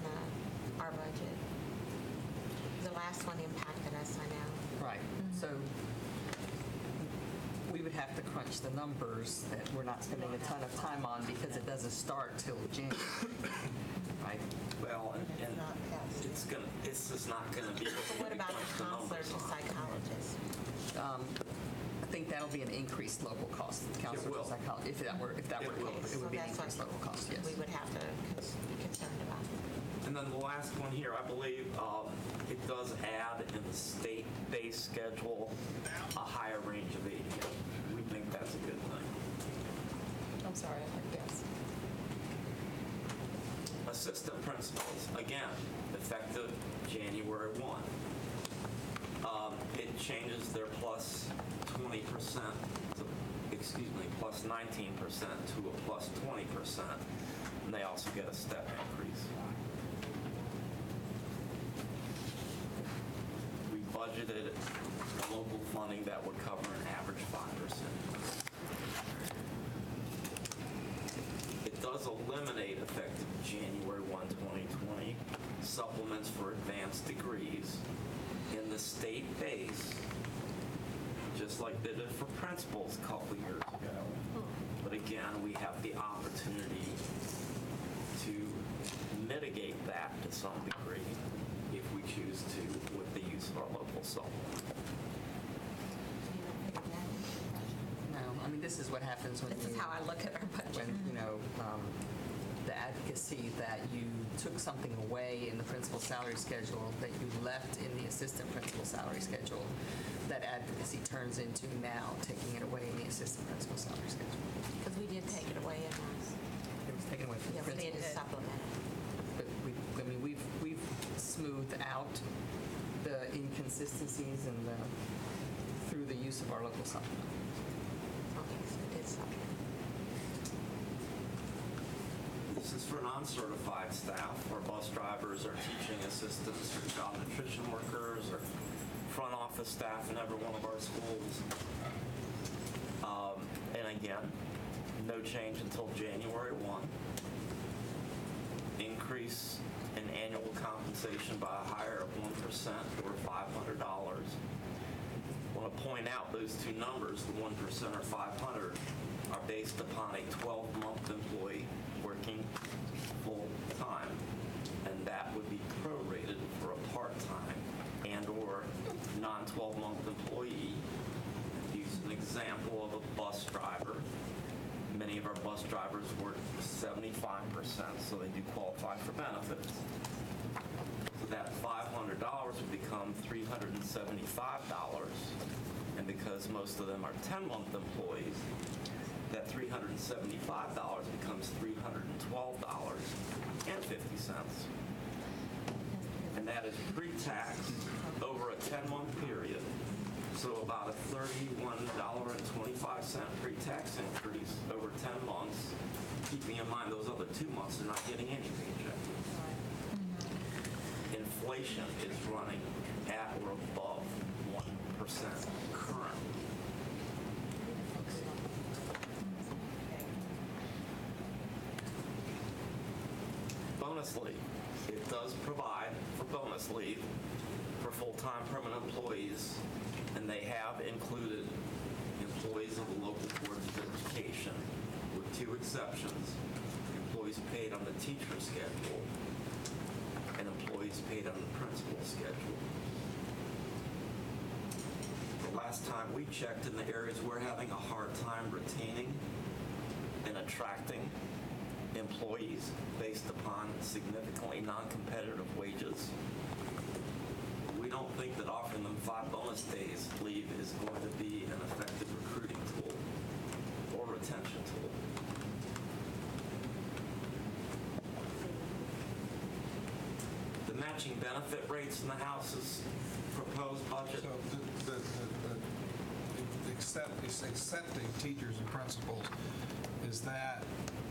our budget? The last one impacted us, I know. Right. So we would have to crunch the numbers that we're not spending a ton of time on because it doesn't start till January. Right? Well, and it's just not going to be. What about the counselors and psychologists? I think that'll be an increased local cost. Counselors and psychologists, if that were covered, it would be an increased local cost. Yes. We would have to be concerned about. And then the last one here, I believe it does add in the state-based schedule a higher range of ADA. We think that's a good thing. I'm sorry, I heard yes. Assistant principals, again, effective January 1. It changes their plus 20%, plus 19% to a plus 20%, and they also get a step increase. We budgeted local funding that would cover an average 5%. It does eliminate, effective January 1, 2020, supplements for advanced degrees in the state base, just like they did for principals a couple years ago. But again, we have the opportunity to mitigate that to some degree if we choose to with the use of our local supplement. No, I mean, this is what happens when This is how I look at our budget. when, the advocacy that you took something away in the principal salary schedule that you left in the assistant principal salary schedule, that advocacy turns into now taking it away in the assistant principal salary schedule. Because we did take it away in ours. It was taken away from the Yes, we principal. did supplement it. But we've smoothed out the inconsistencies and through the use of our local supplement. Okay, so we did supplement. This is for non-certified staff, or bus drivers, or teaching assistants, or child nutrition workers, or front office staff in every one of our schools. And again, no change until January 1. Increase in annual compensation by a higher of 1% or $500. I want to point out those two numbers, the 1% or 500, are based upon a 12-month employee working full-time, and that would be prorated for a part-time and or non-12-month employee. Use an example of a bus driver. Many of our bus drivers work 75%, so they do qualify for benefits. So that $500 would become $375, and because most of them are 10-month employees, that $375 becomes $312.50. And that is pre-tax over a 10-month period. So about a $31.25 pre-tax increase over 10 months, keeping in mind those other 2 months are not getting any paycheck. Inflation is running at or above 1% currently. Bonus leave. It does provide for bonus leave for full-time permanent employees, and they have included employees of the local boards of education, with 2 exceptions: employees paid on the teacher schedule and employees paid on the principal schedule. The last time we checked, in the areas we're having a hard time retaining and attracting employees based upon significantly non-competitive wages, we don't think that offering them 5 bonus days leave is going to be an effective recruiting tool. attention to it. The matching benefit rates in the House's proposed budget. So accepting teachers and principals, is that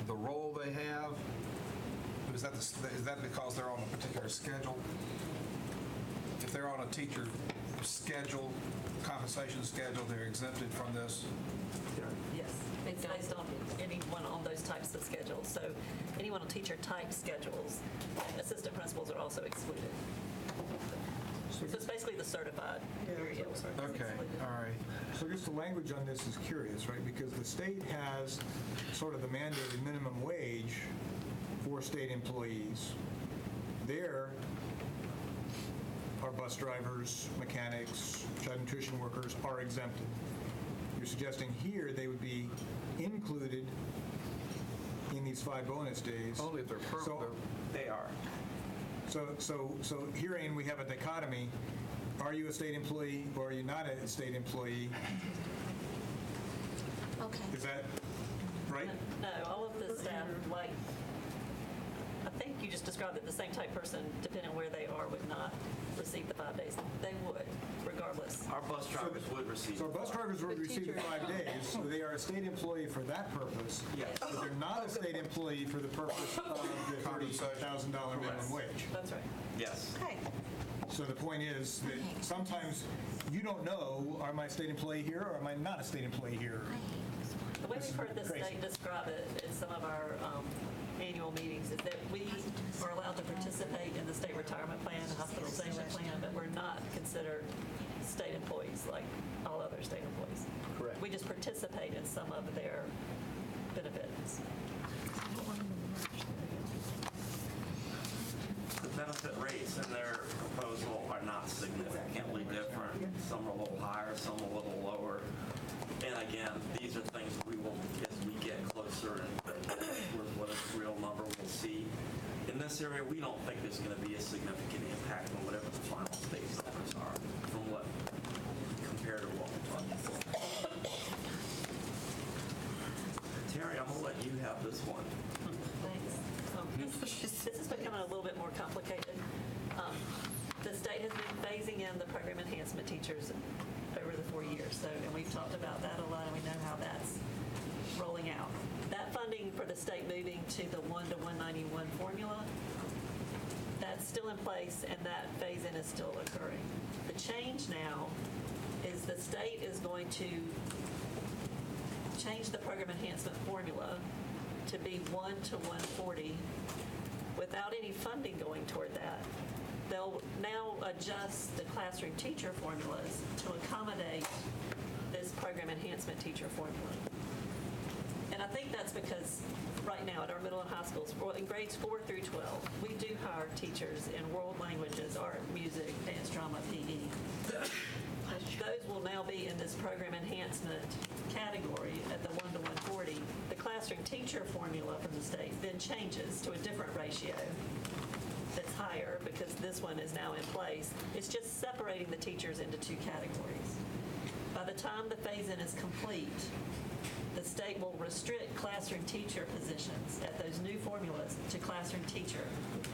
the role they have? Is that because they're on a particular schedule? If they're on a teacher schedule, compensation schedule, they're exempted from this? Yes, it's based on anyone on those types of schedules. So anyone on teacher-type schedules, assistant principals are also excluded. So it's basically the certified area. Okay, all right. So I guess the language on this is curious, right? Because the state has sort of the mandated minimum wage for state employees. There are bus drivers, mechanics, child nutrition workers are exempted. You're suggesting here they would be included in these 5 bonus days. Only if they're permanent. They are. So herein we have a dichotomy. Are you a state employee or are you not a state employee? Okay. Is that right? No, all of the staff, like, I think you just described it, the same type person, depending on where they are, would not receive the 5 days. They would, regardless. Our bus drivers would receive. So bus drivers would receive the 5 days, so they are a state employee for that purpose. Yes. But they're not a state employee for the purpose of the $30,000 minimum wage. That's right. Yes. Okay. So the point is that sometimes you don't know, am I a state employee here or am I not a state employee here? The way This we've is heard the crazy. state describe it in some of our annual meetings is that we are allowed to participate in the state retirement plan, the hospitalization plan, but we're not considered state employees like all other state employees. Correct. We just participate in some of their benefits. The benefit rates in their proposal are not significantly different. Some are a little higher, some a little lower. And again, these are things we will, as we get closer and with what a real number we'll see. In this area, we don't think there's going to be a significant impact on whatever the final state numbers are from what, compared to what we're talking about. Terry, I'm going to let you have this one. Thanks. This is becoming a little bit more complicated. The state has been phasing in the program enhancement teachers over the 4 years. So, and we've talked about that a lot, and we know how that's rolling out. That funding for the state moving to the 1 to 191 formula, that's still in place, and that phase-in is still occurring. The change now is the state is going to change the program enhancement formula to be 1 to 140 without any funding going toward that. They'll now adjust the classroom teacher formulas to accommodate this program enhancement teacher formula. And I think that's because right now at our middle and high schools, in grades 4 through 12, we do hire teachers in world languages, art, music, dance, drama, PE. Those will now be in this program enhancement category at the 1 to 140. The classroom teacher formula from the state then changes to a different ratio that's higher because this one is now in place. It's just separating the teachers into 2 categories. By the time the phase-in is complete, the state will restrict classroom teacher positions at those new formulas to classroom teacher,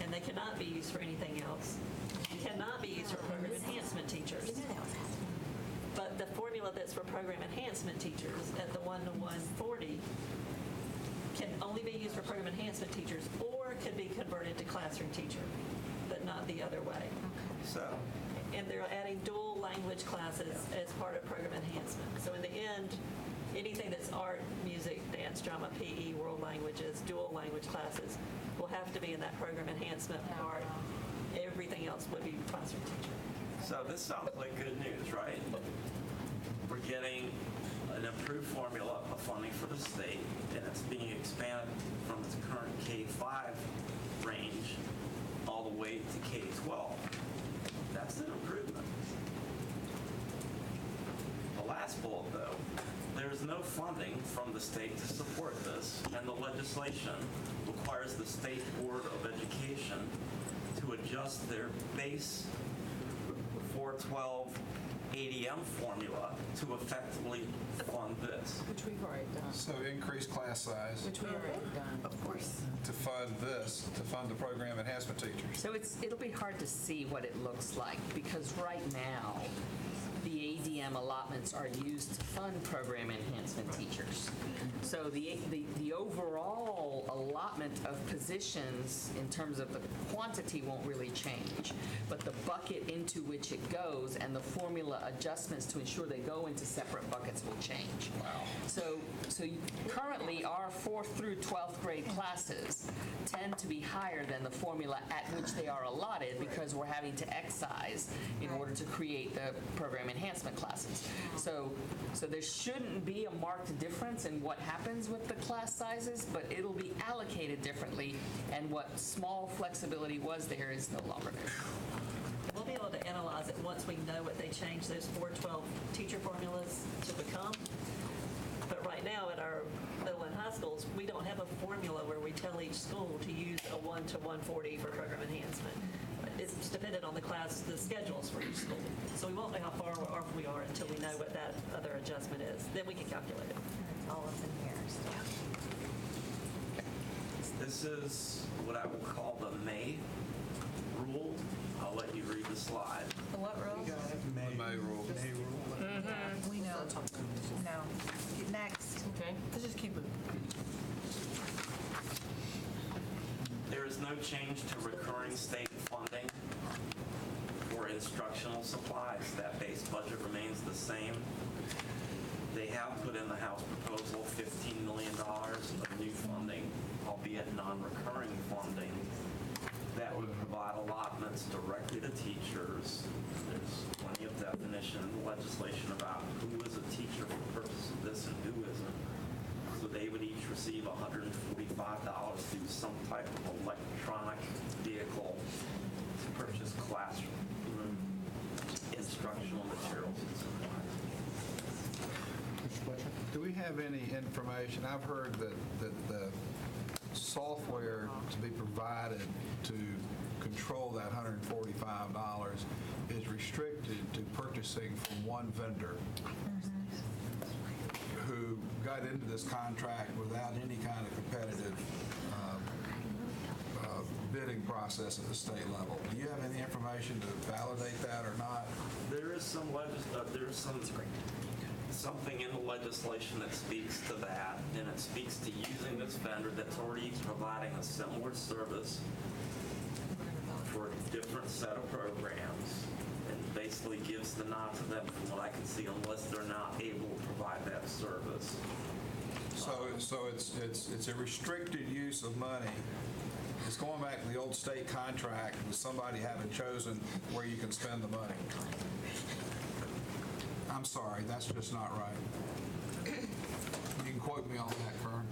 and they cannot be used for anything else. Cannot be used for program enhancement teachers. But the formula that's for program enhancement teachers at the 1 to 140 can only be used for program enhancement teachers or could be converted to classroom teacher, but not the other way. So, And they're adding dual language classes as part of program enhancement. So in the end, anything that's art, music, dance, drama, PE, world languages, dual language classes will have to be in that program enhancement part. Everything else would be classroom teacher. so this sounds like good news, right? We're getting an improved formula of funding for the state, and it's being expanded from its current K-5 range all the way to K-12. That's an improvement. The last bullet, though, there's no funding from the state to support this, and the legislation requires the State Board of Education to adjust their base 412 ADM formula to effectively fund this. Which we've already done. So increase class size Which we already done. Of course. to fund this, to fund the program enhancement teachers. So it'll be hard to see what it looks like, because right now, the ADM allotments are used to fund program enhancement teachers. So the overall allotment of positions in terms of the quantity won't really change, but the bucket into which it goes and the formula adjustments to ensure they go into separate buckets will change. Wow. So currently, our 4th through 12th grade classes tend to be higher than the formula at which they are allotted, because we're having to excise in order to create the program enhancement classes. So there shouldn't be a marked difference in what happens with the class sizes, but it'll be allocated differently, and what small flexibility was there is no longer there. We'll be able to analyze it once we know what they changed those 412 teacher formulas to become. But right now at our middle and high schools, we don't have a formula where we tell each school to use a 1 to 140 for program enhancement. It's dependent on the schedules for each school. So we won't know how far off we are until we know what that other adjustment is. Then we can calculate it. It's all up in here. This is what I will call the May rule. I'll let you read the slide. The what rule? The May rule. We know. No. Next. Okay. Let's just keep it. There is no change to recurring state funding for instructional supplies. That base budget remains the same. They have put in the House proposal $15 million of new funding, albeit non-recurring funding, that would provide allotments directly to teachers. There's plenty of definition in the legislation about who is a teacher for purposes of this and who isn't. So they would each receive $145 through some type of electronic vehicle to purchase classroom instructional materials and supplies. Do we have any information? I've heard that the software to be provided to control that $145 is restricted to purchasing from one vendor who got into this contract without any kind of competitive bidding process at the state level. Do you have any information to validate that or not? There is something in the legislation that speaks to that, and it speaks to using this vendor that's already providing a similar service for a different set of programs, and basically gives the nod to them from what I can see, unless they're not able to provide that service. So it's a restricted use of money. It's going back to the old state contract with somebody having chosen where you can spend the money. I'm sorry, that's just not right. You can quote me on that, Kern.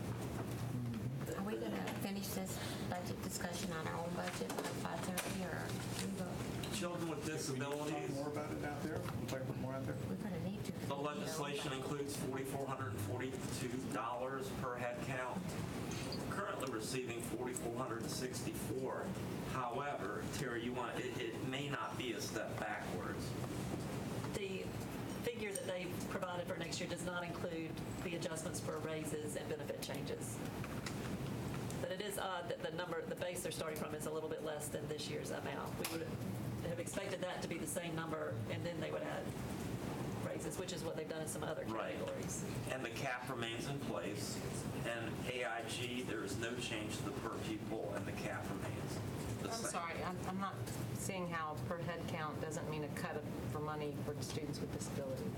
Are we going to finish this budget discussion on our own budget by 5:30 or we will? Children with disabilities. Talk more about it out there? We'll talk more out there? We're going to need to. The legislation includes $4,442 per head count. We're currently receiving $4,464. However, Terry, it may not be a step backwards. The figure that they provided for next year does not include the adjustments for raises and benefit changes. But it is odd that the base they're starting from is a little bit less than this year's amount. We would have expected that to be the same number, and then they would add raises, which is what they've done in some other categories. Right. And the cap remains in place. And AIG, there is no change to the per pupil, and the cap remains the same. I'm sorry, I'm not seeing how per head count doesn't mean a cut for money for students with disability.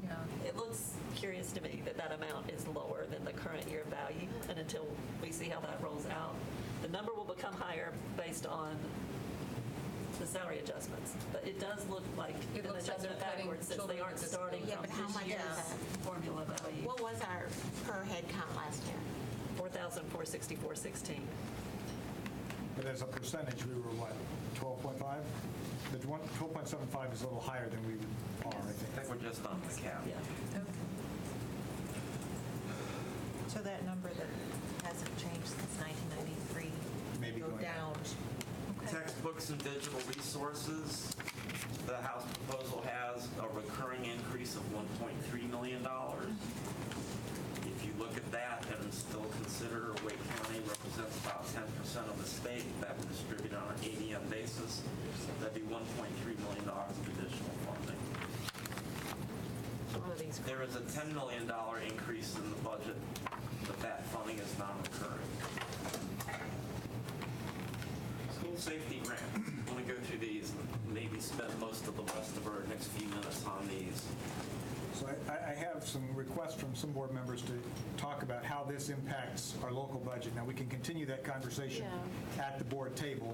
Yeah. It looks curious to me that that amount is lower than the current year value, and until we see how that rolls out, the number will become higher based on the salary adjustments. But it does look like an adjustment backwards since they aren't starting from this year's formula value. What was our per head count last year? 4,464.16. But as a percentage, we were what, 12.5? The 12.75 is a little higher than we are, I think. I think we're just on the cap. Yeah. So that number that hasn't changed since 1993 Maybe go going down. Textbooks and digital resources, The House proposal has a recurring increase of $1.3 million. If you look at that and still consider Wake County represents about 10% of the state, that would distribute on an ADM basis, that'd be $1.3 million of additional funding. There is a $10 million increase in the budget, but that funding is non-recurring. School safety grant. I'm going to go through these and maybe spend most of the rest of our next few minutes on these. So I have some requests from some board members to talk about how this impacts our local budget. Now, we can continue that conversation at the board table,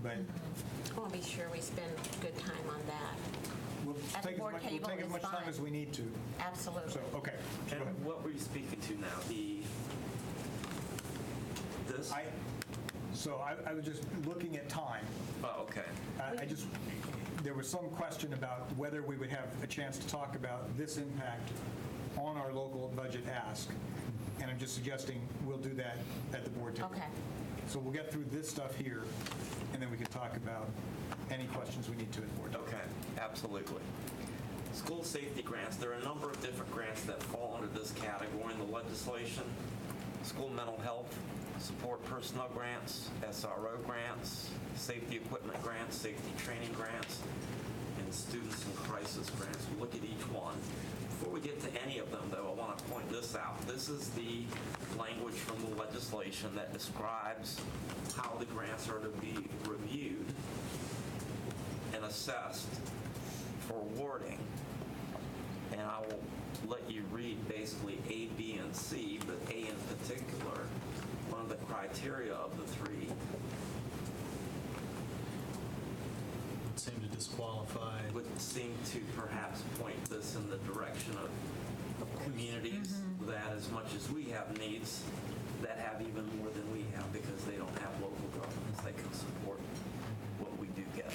but I want to be sure we spend good time on that. we'll At the take board table as is much time fine. as we need to. Absolutely. So, okay. So go ahead. And what were you speaking to now? This? So I was just looking at time. Oh, okay. There was some question about whether we would have a chance to talk about this impact on our local budget ask, and I'm just suggesting we'll do that at the board table. Okay. So we'll get through this stuff here, and then we can talk about any questions we need to at board table. Okay, absolutely. School safety grants, there are a number of different grants that fall under this category in the legislation. School mental health, support personnel grants, SRO grants, safety equipment grants, safety training grants, and students in crisis grants. We'll look at each one. Before we get to any of them, though, I want to point this out. This is the language from the legislation that describes how the grants are to be reviewed and assessed for awarding. And I will let you read basically A, B, and C, but A in particular, one of the criteria of the three Would seem to disqualify. would seem to perhaps point this in the direction of communities that, as much as we have needs, that have even more than we have because they don't have local governments that can support what we do get.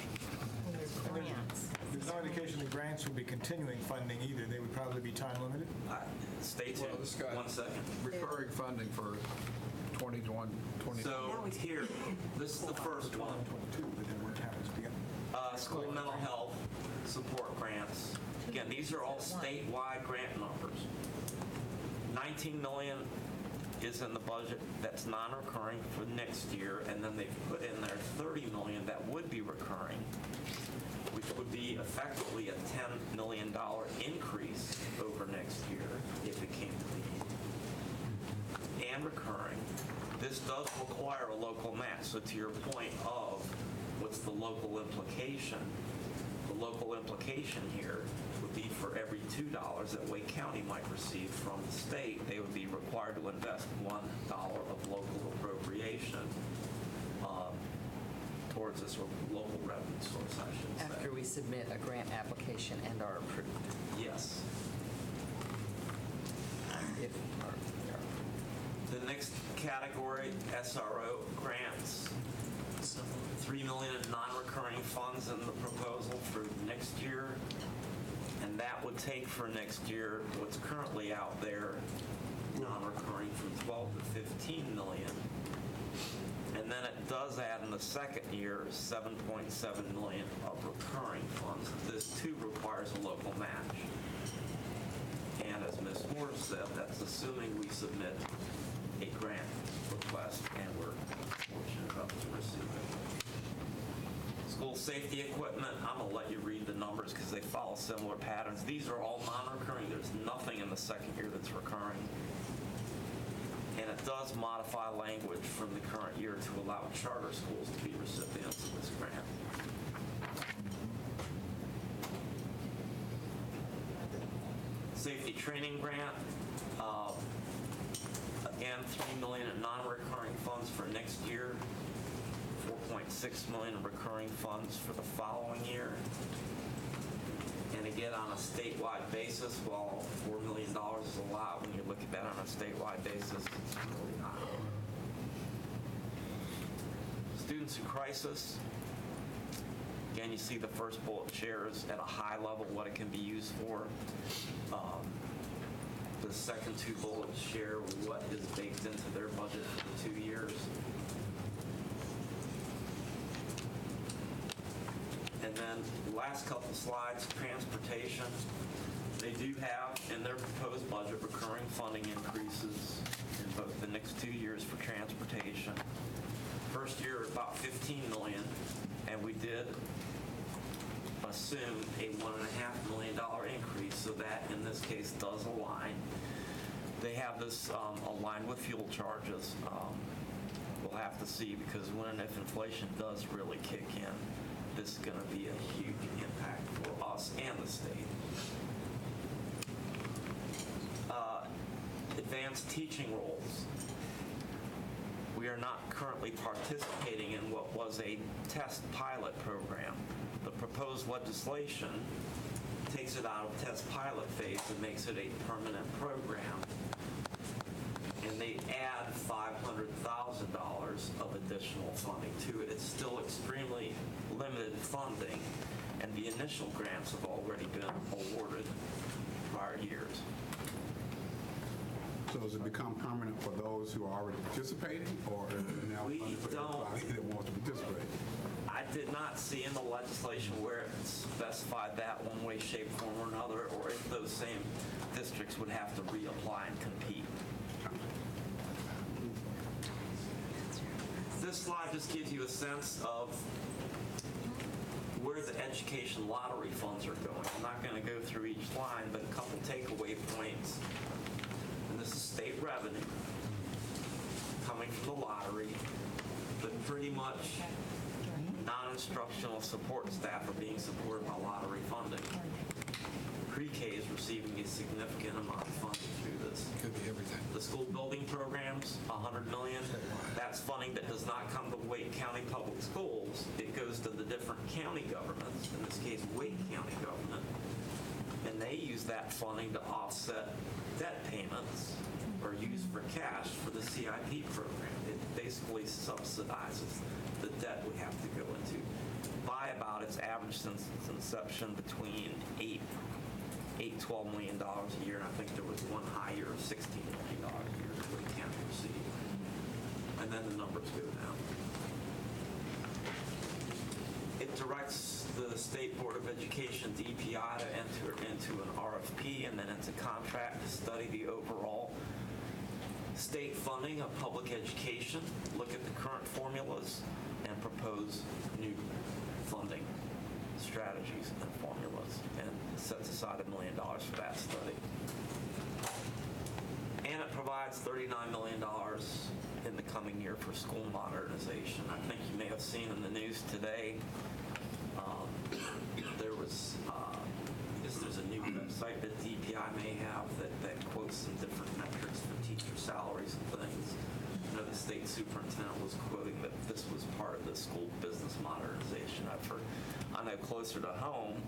There's no indication the grants would be continuing funding either. They would probably be time limited. Stay tuned. Well, this got 1 second. recurring funding for 2021, 2022. So here, this is the first one. School mental health support grants. Again, these are all statewide grant numbers. 19 million is in the budget that's non-recurring for next year, and then they've put in there 30 million that would be recurring, which would be effectively a $10 million increase over next year if it came to be. And recurring. This does require a local match. So to your point of what's the local implication, the local implication here would be for every $2 that Wake County might receive from the state, they would be required to invest $1 of local appropriation towards this local revenue source, I should say. After we submit a grant application and are approved. Yes. If The next category, SRO grants. 3 million in non-recurring funds in the proposal for next year. And that would take for next year what's currently out there, non-recurring, from 12 to 15 million. And then it does add in the second year 7.7 million of recurring funds. This too requires a local match. And as Ms. Moore said, that's assuming we submit a grant request and we're fortunate enough to receive it. School safety equipment, I'm going to let you read the numbers because they follow similar patterns. These are all non-recurring. There's nothing in the second year that's recurring. And it does modify language from the current year to allow charter schools to be recipients of this grant. Safety training grant, again, $3 million in non-recurring funds for next year, $4.6 million in recurring funds for the following year. And again, on a statewide basis, while $4 million is a lot, when you look at that on a statewide basis, it's really not. Students in crisis. Again, you see the first bullet shares at a high level what it can be used for. The second two bullets share what is baked into their budget for the 2 years. And then last couple slides, transportation. They do have in their proposed budget recurring funding increases in both the next 2 years for transportation. First year, about $15 million, and we did assume a $1.5 million increase, so that in this case does align. They have this aligned with fuel charges. We'll have to see, because when and if inflation does really kick in, this is going to be a huge impact for us and the state. Advanced teaching roles. We are not currently participating in what was a test pilot program. The proposed legislation takes it out of test pilot phase and makes it a permanent program. And they add $500,000 of additional funding to it. It's still extremely limited funding, and the initial grants have already been awarded prior years. So does it become permanent for those who are already participating, or is it now funded for everybody that wants to participate? I did not see in the legislation where it specified that one way, shape, form, or another, or if those same districts would have to reapply and compete. This slide just gives you a sense of where the education lottery funds are going. I'm not going to go through each line, but a couple takeaway points. And this is state revenue coming from the lottery, but pretty much non-instructional support staff are being supported by lottery funding. Pre-K is receiving a significant amount of funding through this. Could be everything. The school building programs, $100 million. That's funding that does not come to Wake County Public Schools. It goes to the different county governments, in this case, Wake County government, and they use that funding to offset debt payments or use for cash for the CIP program. It basically subsidizes the debt we have to go into by about its average since its inception between $12 million a year, and I think there was one high year of $16 million a year that we can't receive. And then the numbers go down. It directs the State Board of Education, DPI, to enter into an RFP and then into contract to study the overall state funding of public education, look at the current formulas, and propose new funding strategies and formulas, and sets aside $1 million for that study. And it provides $39 million in the coming year for school modernization. I think you may have seen in the news today, there was, I guess there's a new website that DPI may have that quotes some different metrics for teacher salaries and things. You know, the state superintendent was quoting that this was part of the school business modernization effort. I know closer to home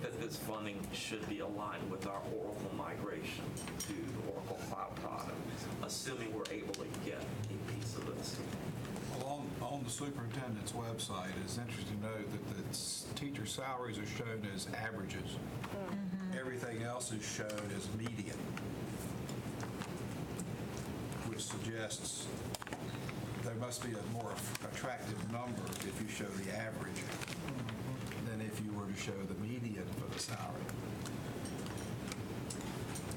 that this funding should be aligned with our Oracle migration to the Oracle Cloud product, assuming we're able to get a piece of this. On the superintendent's website, it's interesting to note that the teacher salaries are shown as averages. Everything else is shown as median, which suggests there must be a more attractive number if you show the average than if you were to show the median for the salary.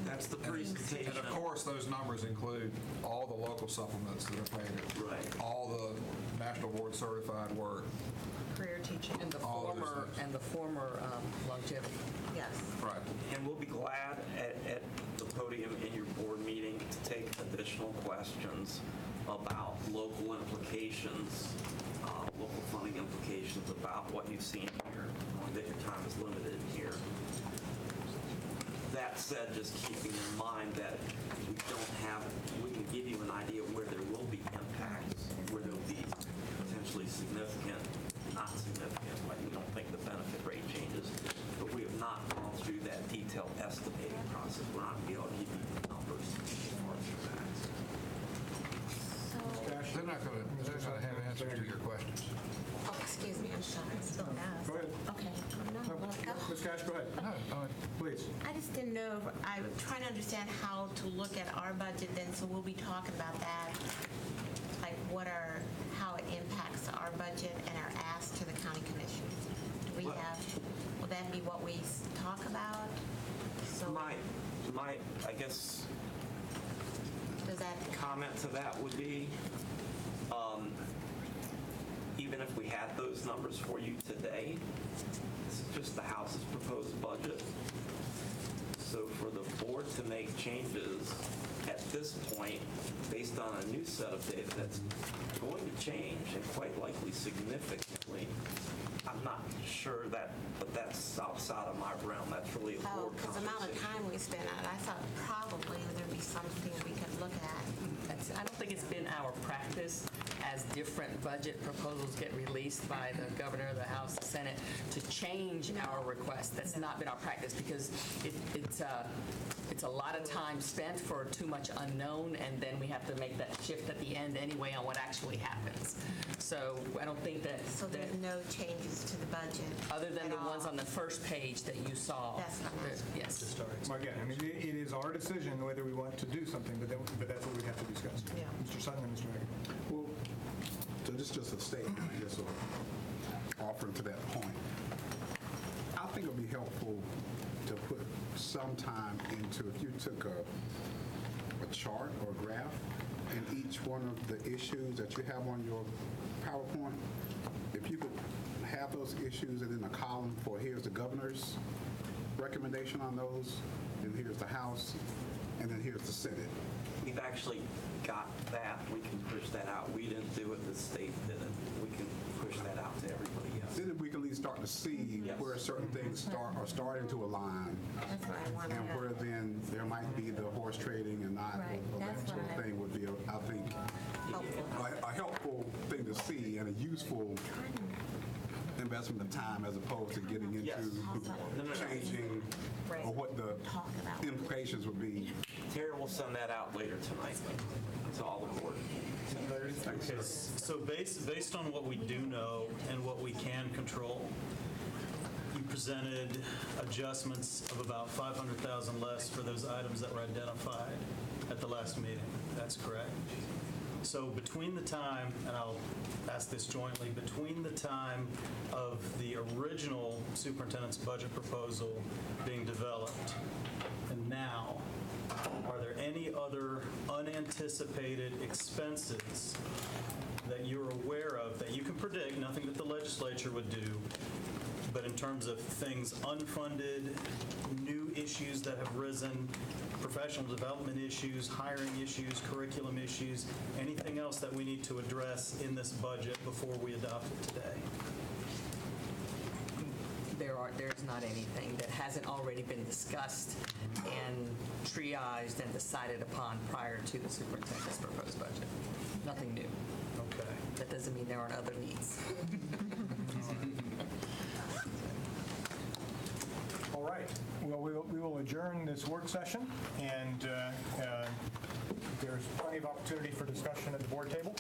That's the presentation. And of course, those numbers include all the local supplements that are paid, right, all the National Board certified work, Career teaching. And the former longevity. Yes. right? And we'll be glad at the podium in your board meeting to take additional questions about local implications, local funding implications about what you've seen here. Knowing that your time is limited here. That said, just keeping in mind that we can give you an idea where there will be impacts, where there will be potentially significant, not significant, like we don't think the benefit rate changes, but we have not gone through that detailed estimating process. We're not going to be able to give you the numbers as far as impacts. They're not going to have answers to your questions. Oh, excuse me, I'm sorry. Still has. Go ahead. Okay. No, let it go. Ms. Cash, go ahead. Please. I just didn't know, I'm trying to understand how to look at our budget then, so we'll be talking about that, like how it impacts our budget and our ask to the county commissioners. Do we have? we talk about. So My, I guess, does that comment to that would be, even if we had those numbers for you today, this is just the House's proposed budget. So for the board to make changes at this point, based on a new set of data that's going to change and quite likely significantly, I'm not sure but that's outside of my realm. That's really a board because the amount of conversation. time we spent on it, I thought probably there'd be something we could look at. I don't think it's been our practice as different budget proposals get released by the governor, the House, the Senate, to change our request. That's not been our practice because it's a lot of time spent for too much unknown, and then we have to make that shift at the end anyway on what actually happens. So I don't think that... So there's no changes to the budget? Other than at the all? ones on the first page that you saw. That's not much. Yes. Well, again, I mean, it is our decision whether we want to do something, but that's what we have to discuss. Yeah. Mr. Sutton and Mr. Hagan. Well, so this is just a statement, I guess, or offering to that point. I think it would be helpful to put some time into, if you took a chart or a graph, and each one of the issues that you have on your PowerPoint, if you could have those issues and then a column for here's the governor's recommendation on those, and here's the House, and then here's the Senate. We've actually got that. We can push that out. We didn't do it. The state did it. We can push that out to everybody else. Then we can at least start to see Yes. where certain things are starting to align, That's what I wanted. and where then there might be the horse trading and not, Right, or that that's sort of right. thing would be, I think, a helpful thing to see and a useful investment of time as opposed to getting into Yes. changing or what the implications would be. Terry will send that out later tonight to all the board. Okay, so based on what we do know and what we can control, you presented adjustments of about $500,000 less for those items that were identified at the last meeting. That's correct? So between the time, and I'll ask this jointly, between the time of the original superintendent's budget proposal being developed and now, are there any other unanticipated expenses that you're aware of that you can predict, nothing that the legislature would do, but in terms of things unfunded, new issues that have risen, professional development issues, hiring issues, curriculum issues, anything else that we need to address in this budget before we adopt it today? There's not anything that hasn't already been discussed and triaged and decided upon prior to the superintendent's proposed budget. Nothing new. Okay. That doesn't mean there aren't other needs. All right. Well, we will adjourn this work session, and there's plenty of opportunity for discussion at the board table.